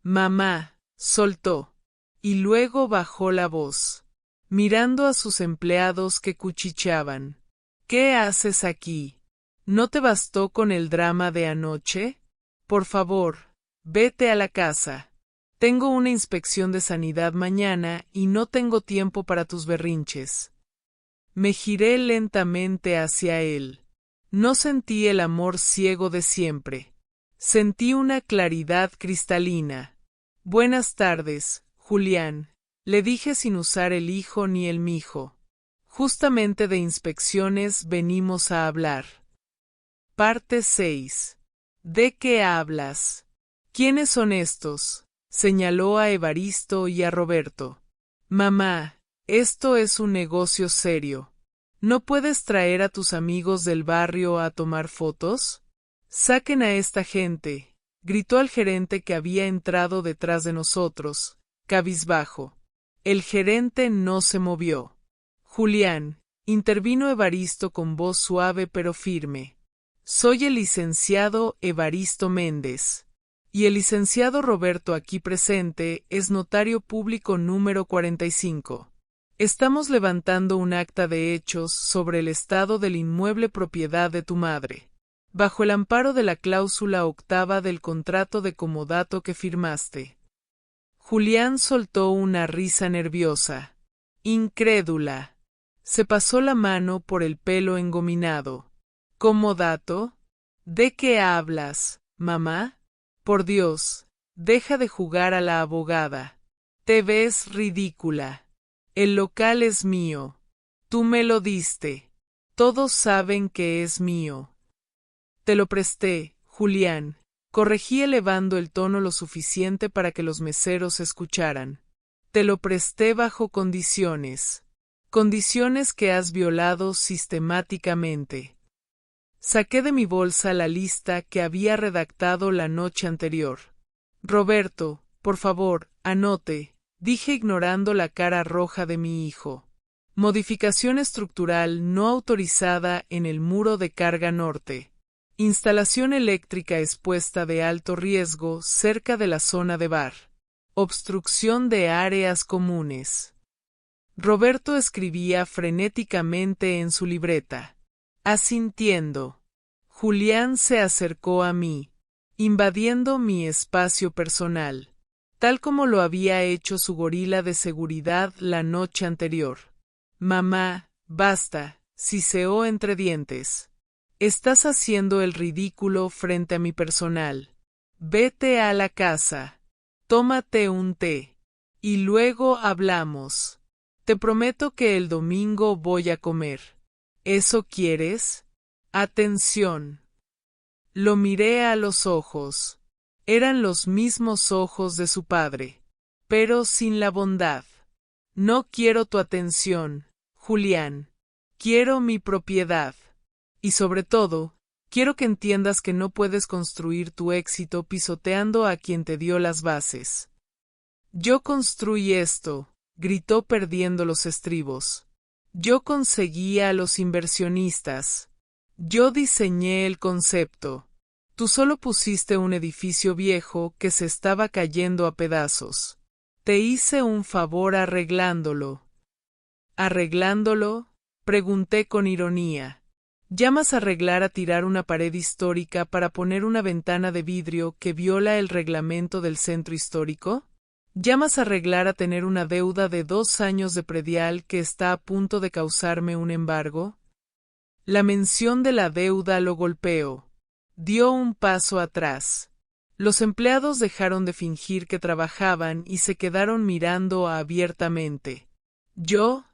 Mamá, soltó, y luego bajó la voz, mirando a sus empleados que cuchicheaban. ¿Qué haces aquí? ¿No te bastó con el drama de anoche? Por favor, vete a la casa. Tengo una inspección de sanidad mañana y no tengo tiempo para tus berrinches. Me giré lentamente hacia él. No sentí el amor ciego de siempre. Sentí una claridad cristalina. Buenas tardes, Julián, le dije sin usar el hijo ni el mijo. Justamente de inspecciones venimos a hablar. Parte 6. ¿De qué hablas? ¿Quiénes son estos? Señaló a Evaristo y a Roberto. Mamá, esto es un negocio serio. ¿No puedes traer a tus amigos del barrio a tomar fotos? Saquen a esta gente, gritó al gerente que había entrado detrás de nosotros, cabizbajo. El gerente no se movió. Julián, intervino Evaristo con voz suave pero firme. Soy el licenciado Evaristo Méndez. Y el licenciado Roberto aquí presente es notario público número 45. Estamos levantando un acta de hechos sobre el estado del inmueble propiedad de tu madre, bajo el amparo de la cláusula octava del contrato de comodato que firmaste. Julián soltó una risa nerviosa, incrédula. Se pasó la mano por el pelo engominado. ¿Comodato? ¿De qué hablas, mamá? Por Dios, deja de jugar a la abogada. Te ves ridícula. El local es mío. Tú me lo diste. Todos saben que es mío. Te lo presté, Julián. Corregí elevando el tono lo suficiente para que los meseros escucharan. Te lo presté bajo condiciones. Condiciones que has violado sistemáticamente. Saqué de mi bolsa la lista que había redactado la noche anterior. Roberto, por favor, anote, dije ignorando la cara roja de mi hijo. Modificación estructural no autorizada en el muro de carga norte. Instalación eléctrica expuesta de alto riesgo cerca de la zona de bar. Obstrucción de áreas comunes. Roberto escribía frenéticamente en su libreta. Asintiendo. Julián se acercó a mí, invadiendo mi espacio personal, tal como lo había hecho su gorila de seguridad la noche anterior. Mamá, basta, siseó entre dientes. Estás haciendo el ridículo frente a mi personal. Vete a la casa. Tómate un té. Y luego hablamos. Te prometo que el domingo voy a comer. ¿Eso quieres? Atención. Lo miré a los ojos. Eran los mismos ojos de su padre, pero sin la bondad. No quiero tu atención, Julián. Quiero mi propiedad. Y sobre todo, quiero que entiendas que no puedes construir tu éxito pisoteando a quien te dio las bases. Yo construí esto, gritó perdiendo los estribos. Yo conseguí a los inversionistas. Yo diseñé el concepto. Tú solo pusiste un edificio viejo que se estaba cayendo a pedazos. Te hice un favor arreglándolo. ¿Arreglándolo? Pregunté con ironía. ¿Llamas arreglar a tirar una pared histórica para poner una ventana de vidrio que viola el reglamento del centro histórico? ¿Llamas arreglar a tener una deuda de 2 años de predial que está a punto de causarme un embargo? La mención de la deuda lo golpeó. Dio un paso atrás. Los empleados dejaron de fingir que trabajaban y se quedaron mirando abiertamente. Yo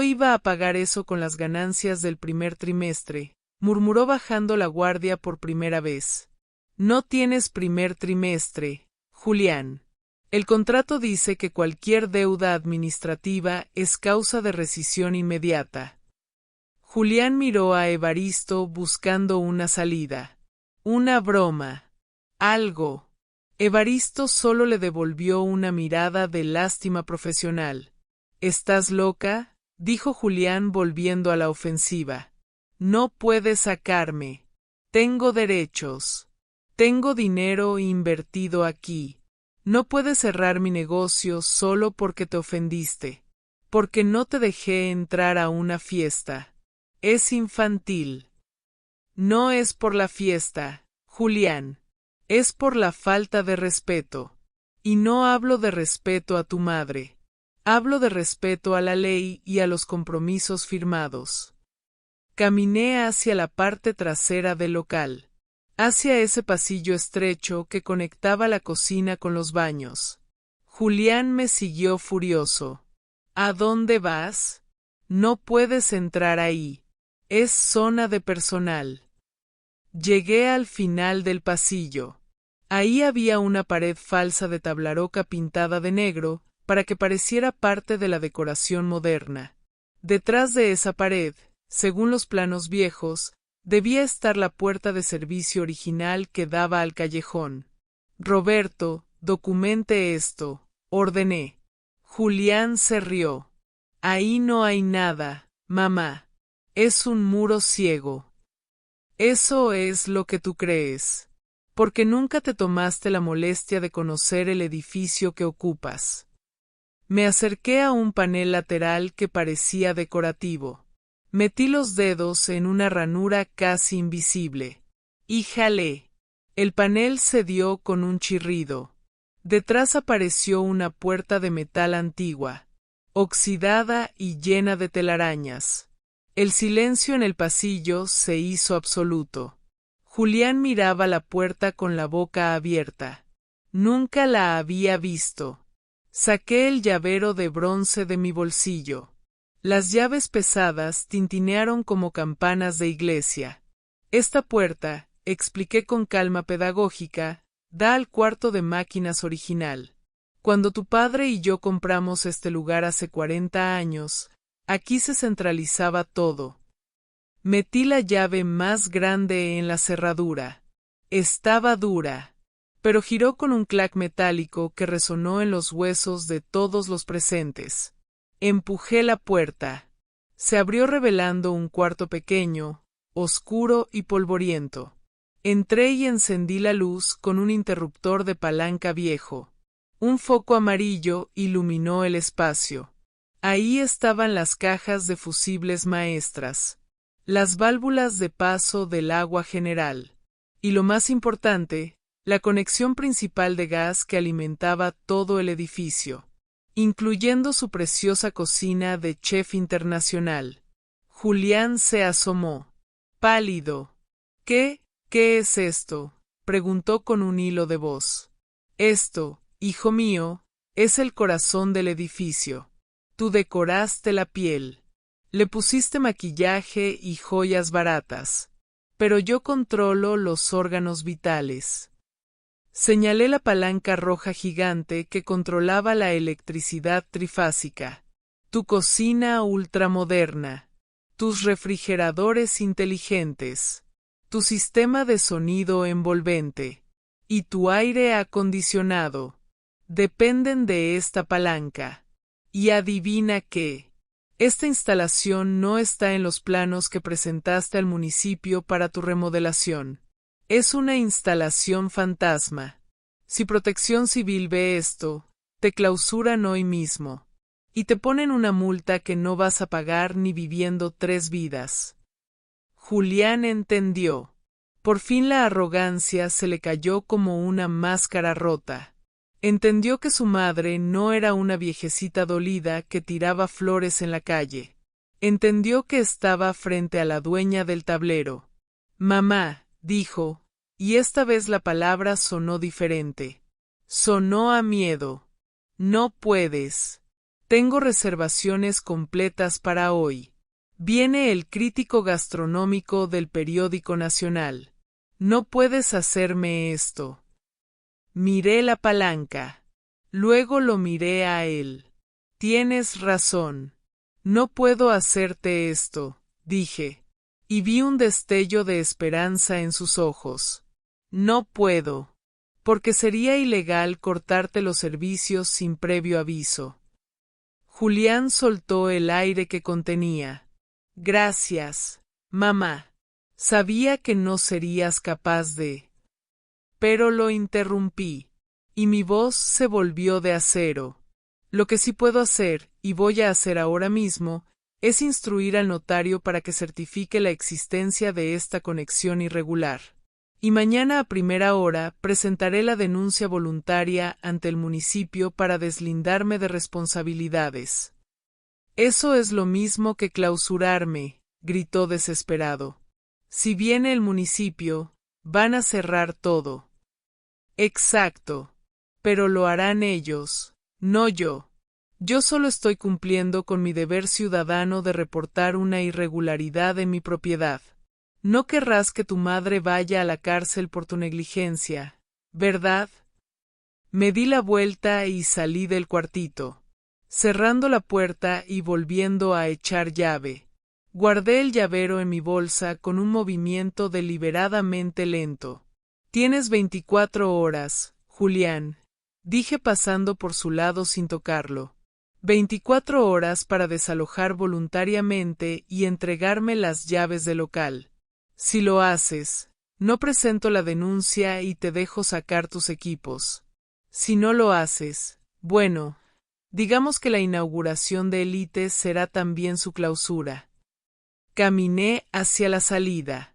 iba a pagar eso con las ganancias del primer trimestre, murmuró bajando la guardia por primera vez. No tienes primer trimestre, Julián. El contrato dice que cualquier deuda administrativa es causa de rescisión inmediata. Julián miró a Evaristo buscando una salida. Una broma. Algo. Evaristo solo le devolvió una mirada de lástima profesional. ¿Estás loca?, dijo Julián volviendo a la ofensiva. No puedes sacarme. Tengo derechos. Tengo dinero invertido aquí. No puedes cerrar mi negocio solo porque te ofendiste. Porque no te dejé entrar a una fiesta. Es infantil. No es por la fiesta, Julián. Es por la falta de respeto. Y no hablo de respeto a tu madre. Hablo de respeto a la ley y a los compromisos firmados. Caminé hacia la parte trasera del local, hacia ese pasillo estrecho que conectaba la cocina con los baños. Julián me siguió furioso. ¿A dónde vas? No puedes entrar ahí. Es zona de personal. Llegué al final del pasillo. Ahí había una pared falsa de tablaroca pintada de negro, para que pareciera parte de la decoración moderna. Detrás de esa pared, según los planos viejos, debía estar la puerta de servicio original que daba al callejón. Roberto, documente esto, ordené. Julián se rió. Ahí no hay nada, mamá. Es un muro ciego. Eso es lo que tú crees. Porque nunca te tomaste la molestia de conocer el edificio que ocupas. Me acerqué a un panel lateral que parecía decorativo. Metí los dedos en una ranura casi invisible. Y jalé. El panel cedió con un chirrido. Detrás apareció una puerta de metal antigua, oxidada y llena de telarañas. El silencio en el pasillo se hizo absoluto. Julián miraba la puerta con la boca abierta. Nunca la había visto. Saqué el llavero de bronce de mi bolsillo. Las llaves pesadas tintinearon como campanas de iglesia. Esta puerta, expliqué con calma pedagógica, da al cuarto de máquinas original. Cuando tu padre y yo compramos este lugar hace 40 años, aquí se centralizaba todo. Metí la llave más grande en la cerradura. Estaba dura, pero giró con un clac metálico que resonó en los huesos de todos los presentes. Empujé la puerta. Se abrió revelando un cuarto pequeño, oscuro y polvoriento. Entré y encendí la luz con un interruptor de palanca viejo. Un foco amarillo iluminó el espacio. Ahí estaban las cajas de fusibles maestras, las válvulas de paso del agua general, y lo más importante, la conexión principal de gas que alimentaba todo el edificio, incluyendo su preciosa cocina de chef internacional. Julián se asomó, pálido. ¿Qué es esto?, preguntó con un hilo de voz. Esto, hijo mío, es el corazón del edificio. Tú decoraste la piel. Le pusiste maquillaje y joyas baratas. Pero yo controlo los órganos vitales. Señalé la palanca roja gigante que controlaba la electricidad trifásica. Tu cocina ultramoderna. Tus refrigeradores inteligentes. Tu sistema de sonido envolvente. Y tu aire acondicionado. Dependen de esta palanca. Y adivina qué. Esta instalación no está en los planos que presentaste al municipio para tu remodelación. Es una instalación fantasma. Si Protección Civil ve esto, te clausuran hoy mismo. Y te ponen una multa que no vas a pagar ni viviendo 3 vidas. Julián entendió. Por fin la arrogancia se le cayó como una máscara rota. Entendió que su madre no era una viejecita dolida que tiraba flores en la calle. Entendió que estaba frente a la dueña del tablero. Mamá, dijo, y esta vez la palabra sonó diferente. Sonó a miedo. No puedes. Tengo reservaciones completas para hoy. Viene el crítico gastronómico del periódico nacional. No puedes hacerme esto. Miré la palanca. Luego lo miré a él. Tienes razón. No puedo hacerte esto, dije. Y vi un destello de esperanza en sus ojos. No puedo. Porque sería ilegal cortarte los servicios sin previo aviso. Julián soltó el aire que contenía. Gracias, mamá. Sabía que no serías capaz de... Pero lo interrumpí, y mi voz se volvió de acero. Lo que sí puedo hacer, y voy a hacer ahora mismo, es instruir al notario para que certifique la existencia de esta conexión irregular. Y mañana a primera hora presentaré la denuncia voluntaria ante el municipio para deslindarme de responsabilidades. Eso es lo mismo que clausurarme, gritó desesperado. Si viene el municipio, van a cerrar todo. Exacto. Pero lo harán ellos, no yo. Yo solo estoy cumpliendo con mi deber ciudadano de reportar una irregularidad en mi propiedad. No querrás que tu madre vaya a la cárcel por tu negligencia, ¿verdad? Me di la vuelta y salí del cuartito, cerrando la puerta y volviendo a echar llave. Guardé el llavero en mi bolsa con un movimiento deliberadamente lento. Tienes 24 horas, Julián, dije pasando por su lado sin tocarlo. 24 horas para desalojar voluntariamente y entregarme las llaves del local. Si lo haces, no presento la denuncia y te dejo sacar tus equipos. Si no lo haces, bueno, digamos que la inauguración de Elite será también su clausura. Caminé hacia la salida.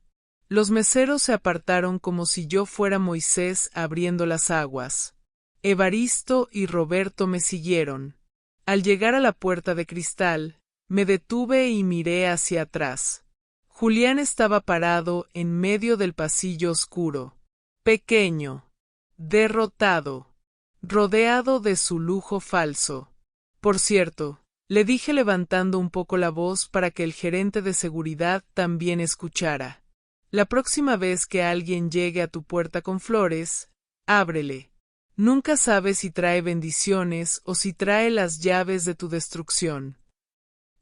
Los meseros se apartaron como si yo fuera Moisés abriendo las aguas. Evaristo y Roberto me siguieron. Al llegar a la puerta de cristal, me detuve y miré hacia atrás. Julián estaba parado en medio del pasillo oscuro, pequeño, derrotado, rodeado de su lujo falso. Por cierto, le dije levantando un poco la voz para que el gerente de seguridad también escuchara. La próxima vez que alguien llegue a tu puerta con flores, ábrele. Nunca sabes si trae bendiciones o si trae las llaves de tu destrucción.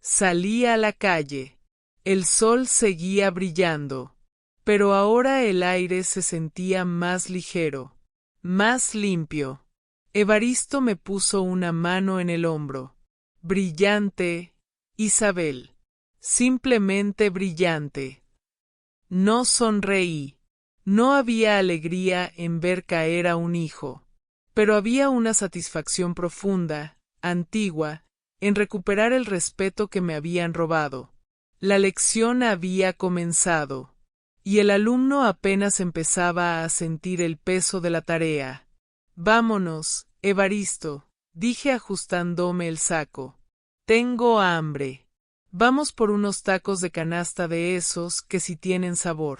Salí a la calle. El sol seguía brillando, pero ahora el aire se sentía más ligero, más limpio. Evaristo me puso una mano en el hombro. Brillante, Isabel. Simplemente brillante. No sonreí. No había alegría en ver caer a un hijo. Pero había una satisfacción profunda, antigua, en recuperar el respeto que me habían robado. La lección había comenzado, y el alumno apenas empezaba a sentir el peso de la tarea. Vámonos, Evaristo, dije ajustándome el saco. Tengo hambre. Vamos por unos tacos de canasta de esos que sí tienen sabor.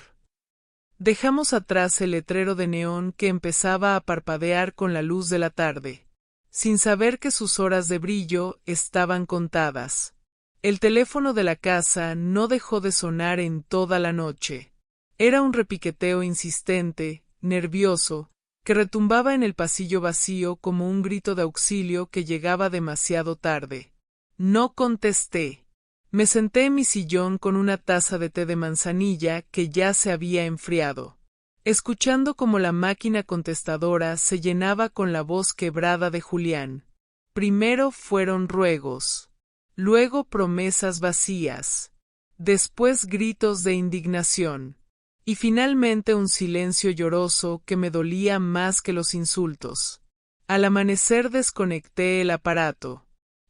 Dejamos atrás el letrero de neón que empezaba a parpadear con la luz de la tarde, sin saber que sus horas de brillo estaban contadas. El teléfono de la casa no dejó de sonar en toda la noche. Era un repiqueteo insistente, nervioso, que retumbaba en el pasillo vacío como un grito de auxilio que llegaba demasiado tarde. No contesté. Me senté en mi sillón con una taza de té de manzanilla que ya se había enfriado, escuchando cómo la máquina contestadora se llenaba con la voz quebrada de Julián. Primero fueron ruegos, luego promesas vacías, después gritos de indignación, y finalmente un silencio lloroso que me dolía más que los insultos. Al amanecer desconecté el aparato.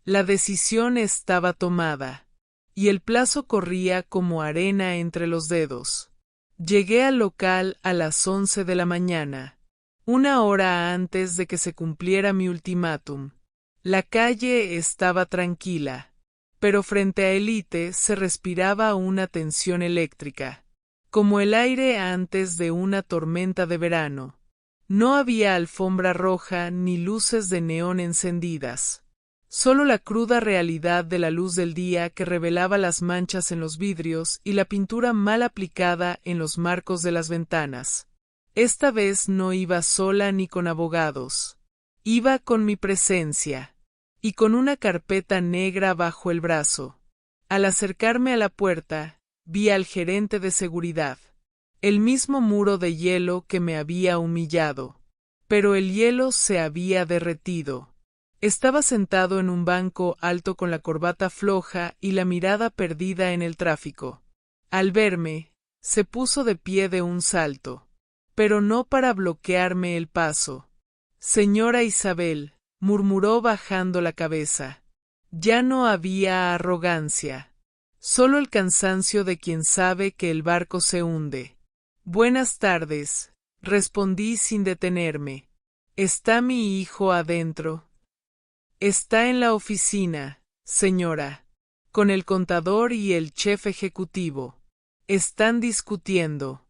La decisión estaba tomada. Y el plazo corría como arena entre los dedos. Llegué al local a las 11 de la mañana, una hora antes de que se cumpliera mi ultimátum. La calle estaba tranquila, pero frente a Elite se respiraba una tensión eléctrica, como el aire antes de una tormenta de verano. No había alfombra roja ni luces de neón encendidas. Solo la cruda realidad de la luz del día que revelaba las manchas en los vidrios y la pintura mal aplicada en los marcos de las ventanas. Esta vez no iba sola ni con abogados. Iba con mi presencia, y con una carpeta negra bajo el brazo. Al acercarme a la puerta, vi al gerente de seguridad. El mismo muro de hielo que me había humillado. Pero el hielo se había derretido. Estaba sentado en un banco alto con la corbata floja y la mirada perdida en el tráfico. Al verme, se puso de pie de un salto, pero no para bloquearme el paso. Señora Isabel, murmuró bajando la cabeza. Ya no había arrogancia, solo el cansancio de quien sabe que el barco se hunde. Buenas tardes, respondí sin detenerme. ¿Está mi hijo adentro? Está en la oficina, señora, con el contador y el chef ejecutivo. Están discutiendo.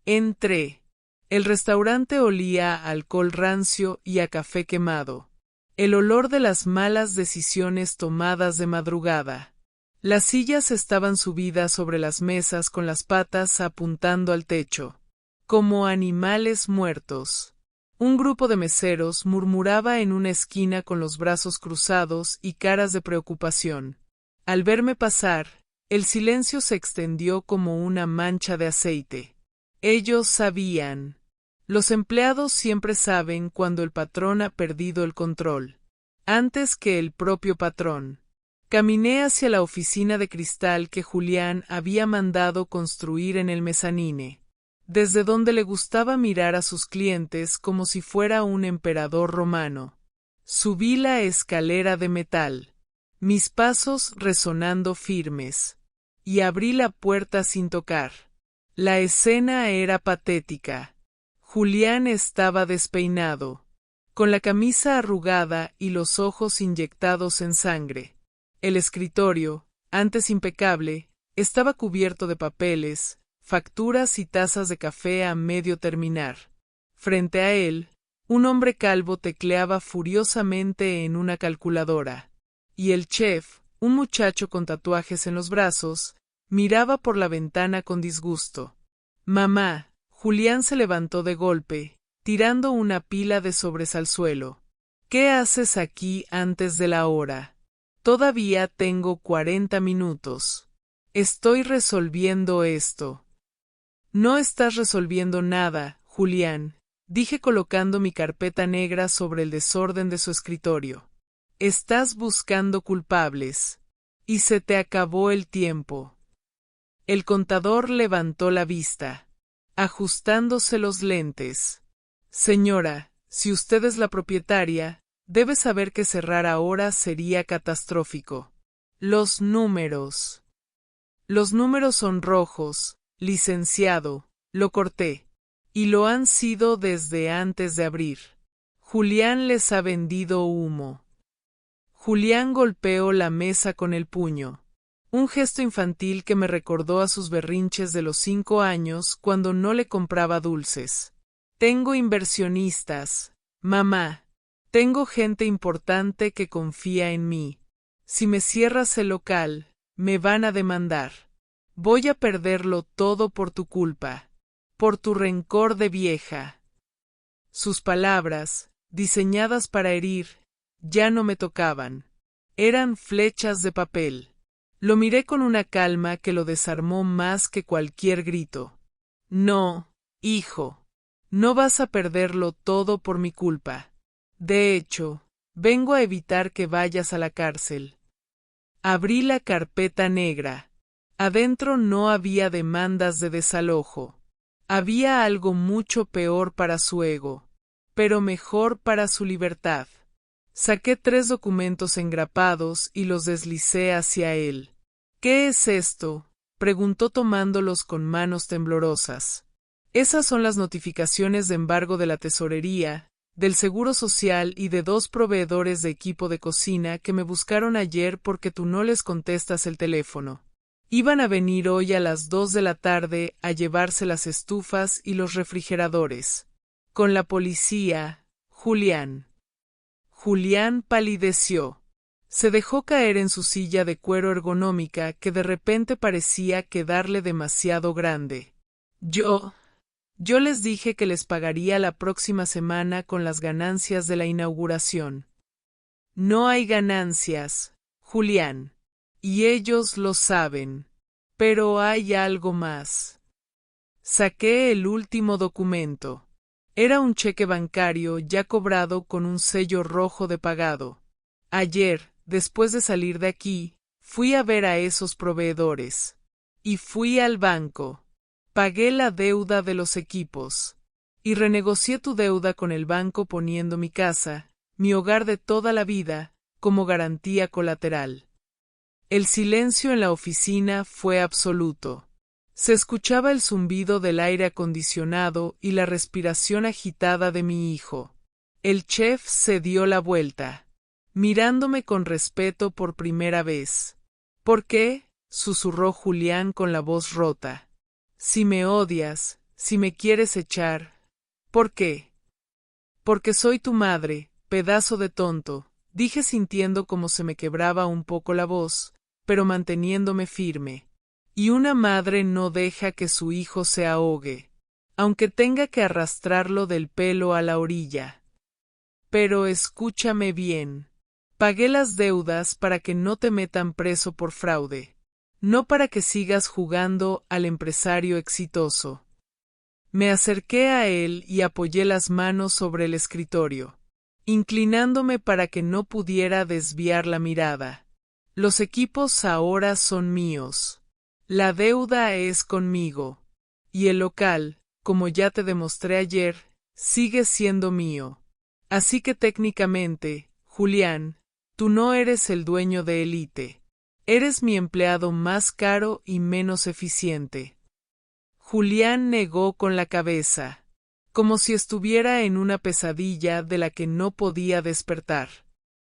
Entré. El restaurante olía a alcohol rancio y a café quemado. El olor de las malas decisiones tomadas de madrugada. Las sillas estaban subidas sobre las mesas con las patas apuntando al techo, como animales muertos. Un grupo de meseros murmuraba en una esquina con los brazos cruzados y caras de preocupación. Al verme pasar, el silencio se extendió como una mancha de aceite. Ellos sabían. Los empleados siempre saben cuando el patrón ha perdido el control. Antes que el propio patrón. Caminé hacia la oficina de cristal que Julián había mandado construir en el mezanine, desde donde le gustaba mirar a sus clientes como si fuera un emperador romano. Subí la escalera de metal, mis pasos resonando firmes, y abrí la puerta sin tocar. La escena era patética. Julián estaba despeinado, con la camisa arrugada y los ojos inyectados en sangre. El escritorio, antes impecable, estaba cubierto de papeles, facturas y tazas de café a medio terminar. Frente a él, un hombre calvo tecleaba furiosamente en una calculadora, y el chef, un muchacho con tatuajes en los brazos, miraba por la ventana con disgusto. Mamá, Julián se levantó de golpe, tirando una pila de sobres al suelo. ¿Qué haces aquí antes de la hora? Todavía tengo 40 minutos. Estoy resolviendo esto. No estás resolviendo nada, Julián, dije colocando mi carpeta negra sobre el desorden de su escritorio. Estás buscando culpables. Y se te acabó el tiempo. El contador levantó la vista, ajustándose los lentes. Señora, si usted es la propietaria, debe saber que cerrar ahora sería catastrófico. Los números. Los números son rojos, licenciado, lo corté. Y lo han sido desde antes de abrir. Julián les ha vendido humo. Julián golpeó la mesa con el puño. Un gesto infantil que me recordó a sus berrinches de los 5 años cuando no le compraba dulces. Tengo inversionistas, mamá. Tengo gente importante que confía en mí. Si me cierras el local, me van a demandar. Voy a perderlo todo por tu culpa. Por tu rencor de vieja. Sus palabras, diseñadas para herir, ya no me tocaban. Eran flechas de papel. Lo miré con una calma que lo desarmó más que cualquier grito. No, hijo. No vas a perderlo todo por mi culpa. De hecho, vengo a evitar que vayas a la cárcel. Abrí la carpeta negra. Adentro no había demandas de desalojo. Había algo mucho peor para su ego, pero mejor para su libertad. Saqué 3 documentos engrapados y los deslicé hacia él. ¿Qué es esto?, preguntó tomándolos con manos temblorosas. Esas son las notificaciones de embargo de la tesorería, del Seguro Social y de 2 proveedores de equipo de cocina que me buscaron ayer porque tú no les contestas el teléfono. Iban a venir hoy a las 2 de la tarde a llevarse las estufas y los refrigeradores. Con la policía, Julián. Julián palideció. Se dejó caer en su silla de cuero ergonómica que de repente parecía quedarle demasiado grande. Yo les dije que les pagaría la próxima semana con las ganancias de la inauguración. No hay ganancias, Julián. Y ellos lo saben. Pero hay algo más. Saqué el último documento. Era un cheque bancario ya cobrado con un sello rojo de pagado. Ayer, después de salir de aquí, fui a ver a esos proveedores. Y fui al banco. Pagué la deuda de los equipos. Y renegocié tu deuda con el banco poniendo mi casa, mi hogar de toda la vida, como garantía colateral. El silencio en la oficina fue absoluto. Se escuchaba el zumbido del aire acondicionado y la respiración agitada de mi hijo. El chef se dio la vuelta, mirándome con respeto por primera vez. ¿Por qué?, susurró Julián con la voz rota. Si me odias, si me quieres echar, ¿por qué? Porque soy tu madre, pedazo de tonto, dije sintiendo como se me quebraba un poco la voz, pero manteniéndome firme. Y una madre no deja que su hijo se ahogue, aunque tenga que arrastrarlo del pelo a la orilla. Pero escúchame bien. Pagué las deudas para que no te metan preso por fraude. No para que sigas jugando al empresario exitoso. Me acerqué a él y apoyé las manos sobre el escritorio, inclinándome para que no pudiera desviar la mirada. Los equipos ahora son míos. La deuda es conmigo. Y el local, como ya te demostré ayer, sigue siendo mío. Así que técnicamente, Julián, tú no eres el dueño de Elite. Eres mi empleado más caro y menos eficiente. Julián negó con la cabeza, como si estuviera en una pesadilla de la que no podía despertar.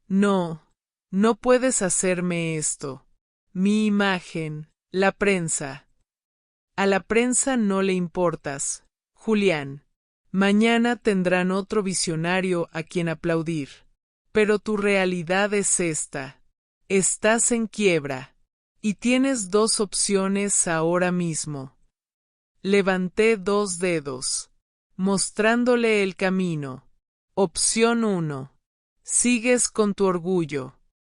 No, no puedes hacerme esto. Mi imagen, la prensa. A la prensa no le importas, Julián. Mañana tendrán otro visionario a quien aplaudir. Pero tu realidad es esta. Estás en quiebra. Y tienes dos opciones ahora mismo. Levanté dos dedos, mostrándole el camino. Opción 1. Sigues con tu orgullo.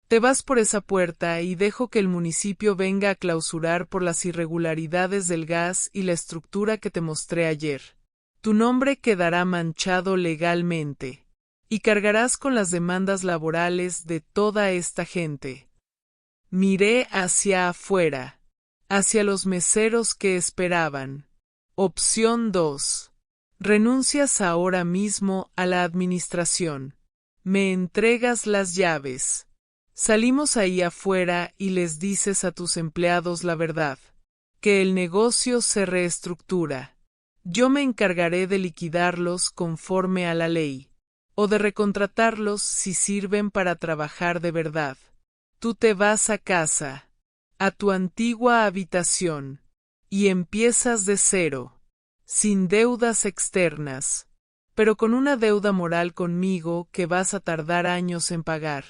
Te vas por esa puerta y dejo que el municipio venga a clausurar por las irregularidades del gas y la estructura que te mostré ayer. Tu nombre quedará manchado legalmente, y cargarás con las demandas laborales de toda esta gente. Miré hacia afuera, hacia los meseros que esperaban. Opción 2. Renuncias ahora mismo a la administración. Me entregas las llaves. Salimos ahí afuera y les dices a tus empleados la verdad, que el negocio se reestructura. Yo me encargaré de liquidarlos conforme a la ley, o de recontratarlos si sirven para trabajar de verdad. Tú te vas a casa, a tu antigua habitación, y empiezas de cero, sin deudas externas, pero con una deuda moral conmigo que vas a tardar años en pagar.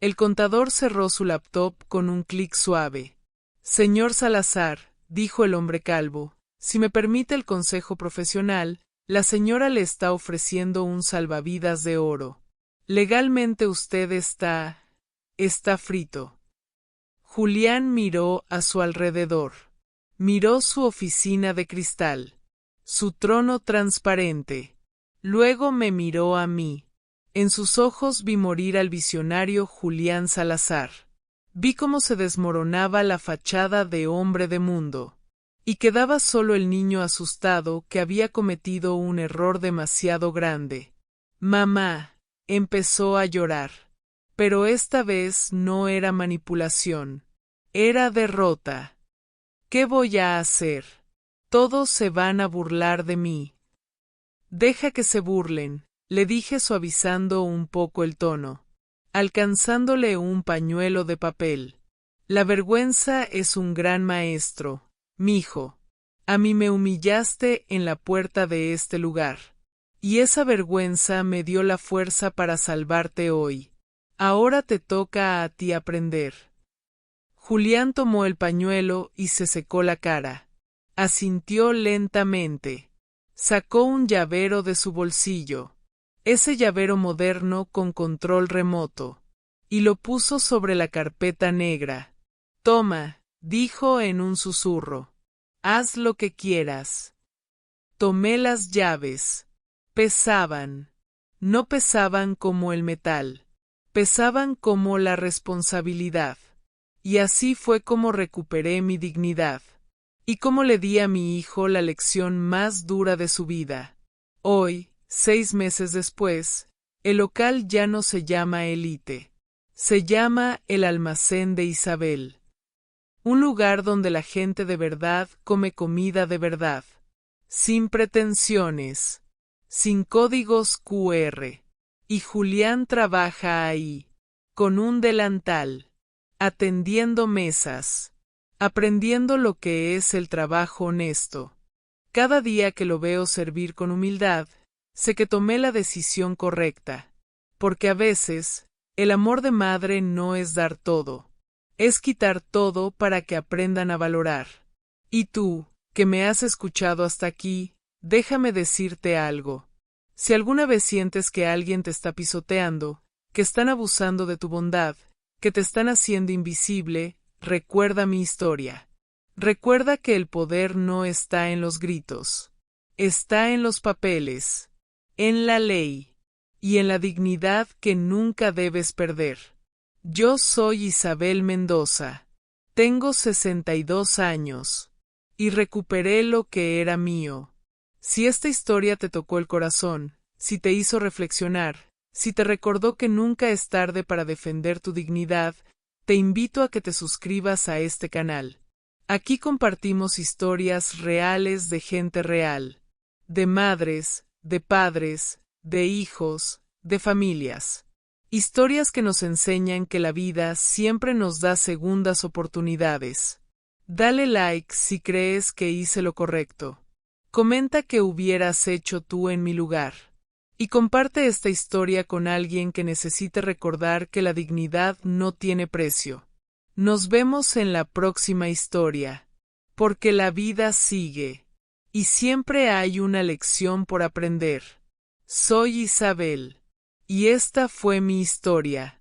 El contador cerró su laptop con un clic suave. Señor Salazar, dijo el hombre calvo, si me permite el consejo profesional, la señora le está ofreciendo un salvavidas de oro. Legalmente usted está frito. Julián miró a su alrededor. Miró su oficina de cristal, su trono transparente. Luego me miró a mí. En sus ojos vi morir al visionario Julián Salazar. Vi cómo se desmoronaba la fachada de hombre de mundo. Y quedaba solo el niño asustado que había cometido un error demasiado grande. Mamá, empezó a llorar. Pero esta vez no era manipulación. Era derrota. ¿Qué voy a hacer? Todos se van a burlar de mí. Deja que se burlen, le dije suavizando un poco el tono, alcanzándole un pañuelo de papel. La vergüenza es un gran maestro, mijo. A mí me humillaste en la puerta de este lugar. Y esa vergüenza me dio la fuerza para salvarte hoy. Ahora te toca a ti aprender. Julián tomó el pañuelo y se secó la cara. Asintió lentamente. Sacó un llavero de su bolsillo, ese llavero moderno con control remoto, y lo puso sobre la carpeta negra. Toma, dijo en un susurro. Haz lo que quieras. Tomé las llaves. Pesaban. No pesaban como el metal. Pesaban como la responsabilidad. Y así fue como recuperé mi dignidad. Y como le di a mi hijo la lección más dura de su vida. Hoy, 6 meses después, el local ya no se llama Elite. Se llama el Almacén de Isabel. Un lugar donde la gente de verdad come comida de verdad. Sin pretensiones. Sin códigos QR. Y Julián trabaja ahí. Con un delantal. Atendiendo mesas. Aprendiendo lo que es el trabajo honesto. Cada día que lo veo servir con humildad, sé que tomé la decisión correcta. Porque a veces, el amor de madre no es dar todo. Es quitar todo para que aprendan a valorar. Y tú, que me has escuchado hasta aquí, déjame decirte algo. Si alguna vez sientes que alguien te está pisoteando, que están abusando de tu bondad, que te están haciendo invisible, recuerda mi historia. Recuerda que el poder no está en los gritos. Está en los papeles, en la ley, y en la dignidad que nunca debes perder. Yo soy Isabel Mendoza. Tengo 62 años. Y recuperé lo que era mío. Si esta historia te tocó el corazón, si te hizo reflexionar, si te recordó que nunca es tarde para defender tu dignidad, te invito a que te suscribas a este canal. Aquí compartimos historias reales de gente real, de madres, de padres, de hijos, de familias. Historias que nos enseñan que la vida siempre nos da segundas oportunidades. Dale like si crees que hice lo correcto. Comenta qué hubieras hecho tú en mi lugar. Y comparte esta historia con alguien que necesite recordar que la dignidad no tiene precio. Nos vemos en la próxima historia. Porque la vida sigue. Y siempre hay una lección por aprender. Soy Isabel. Y esta fue mi historia.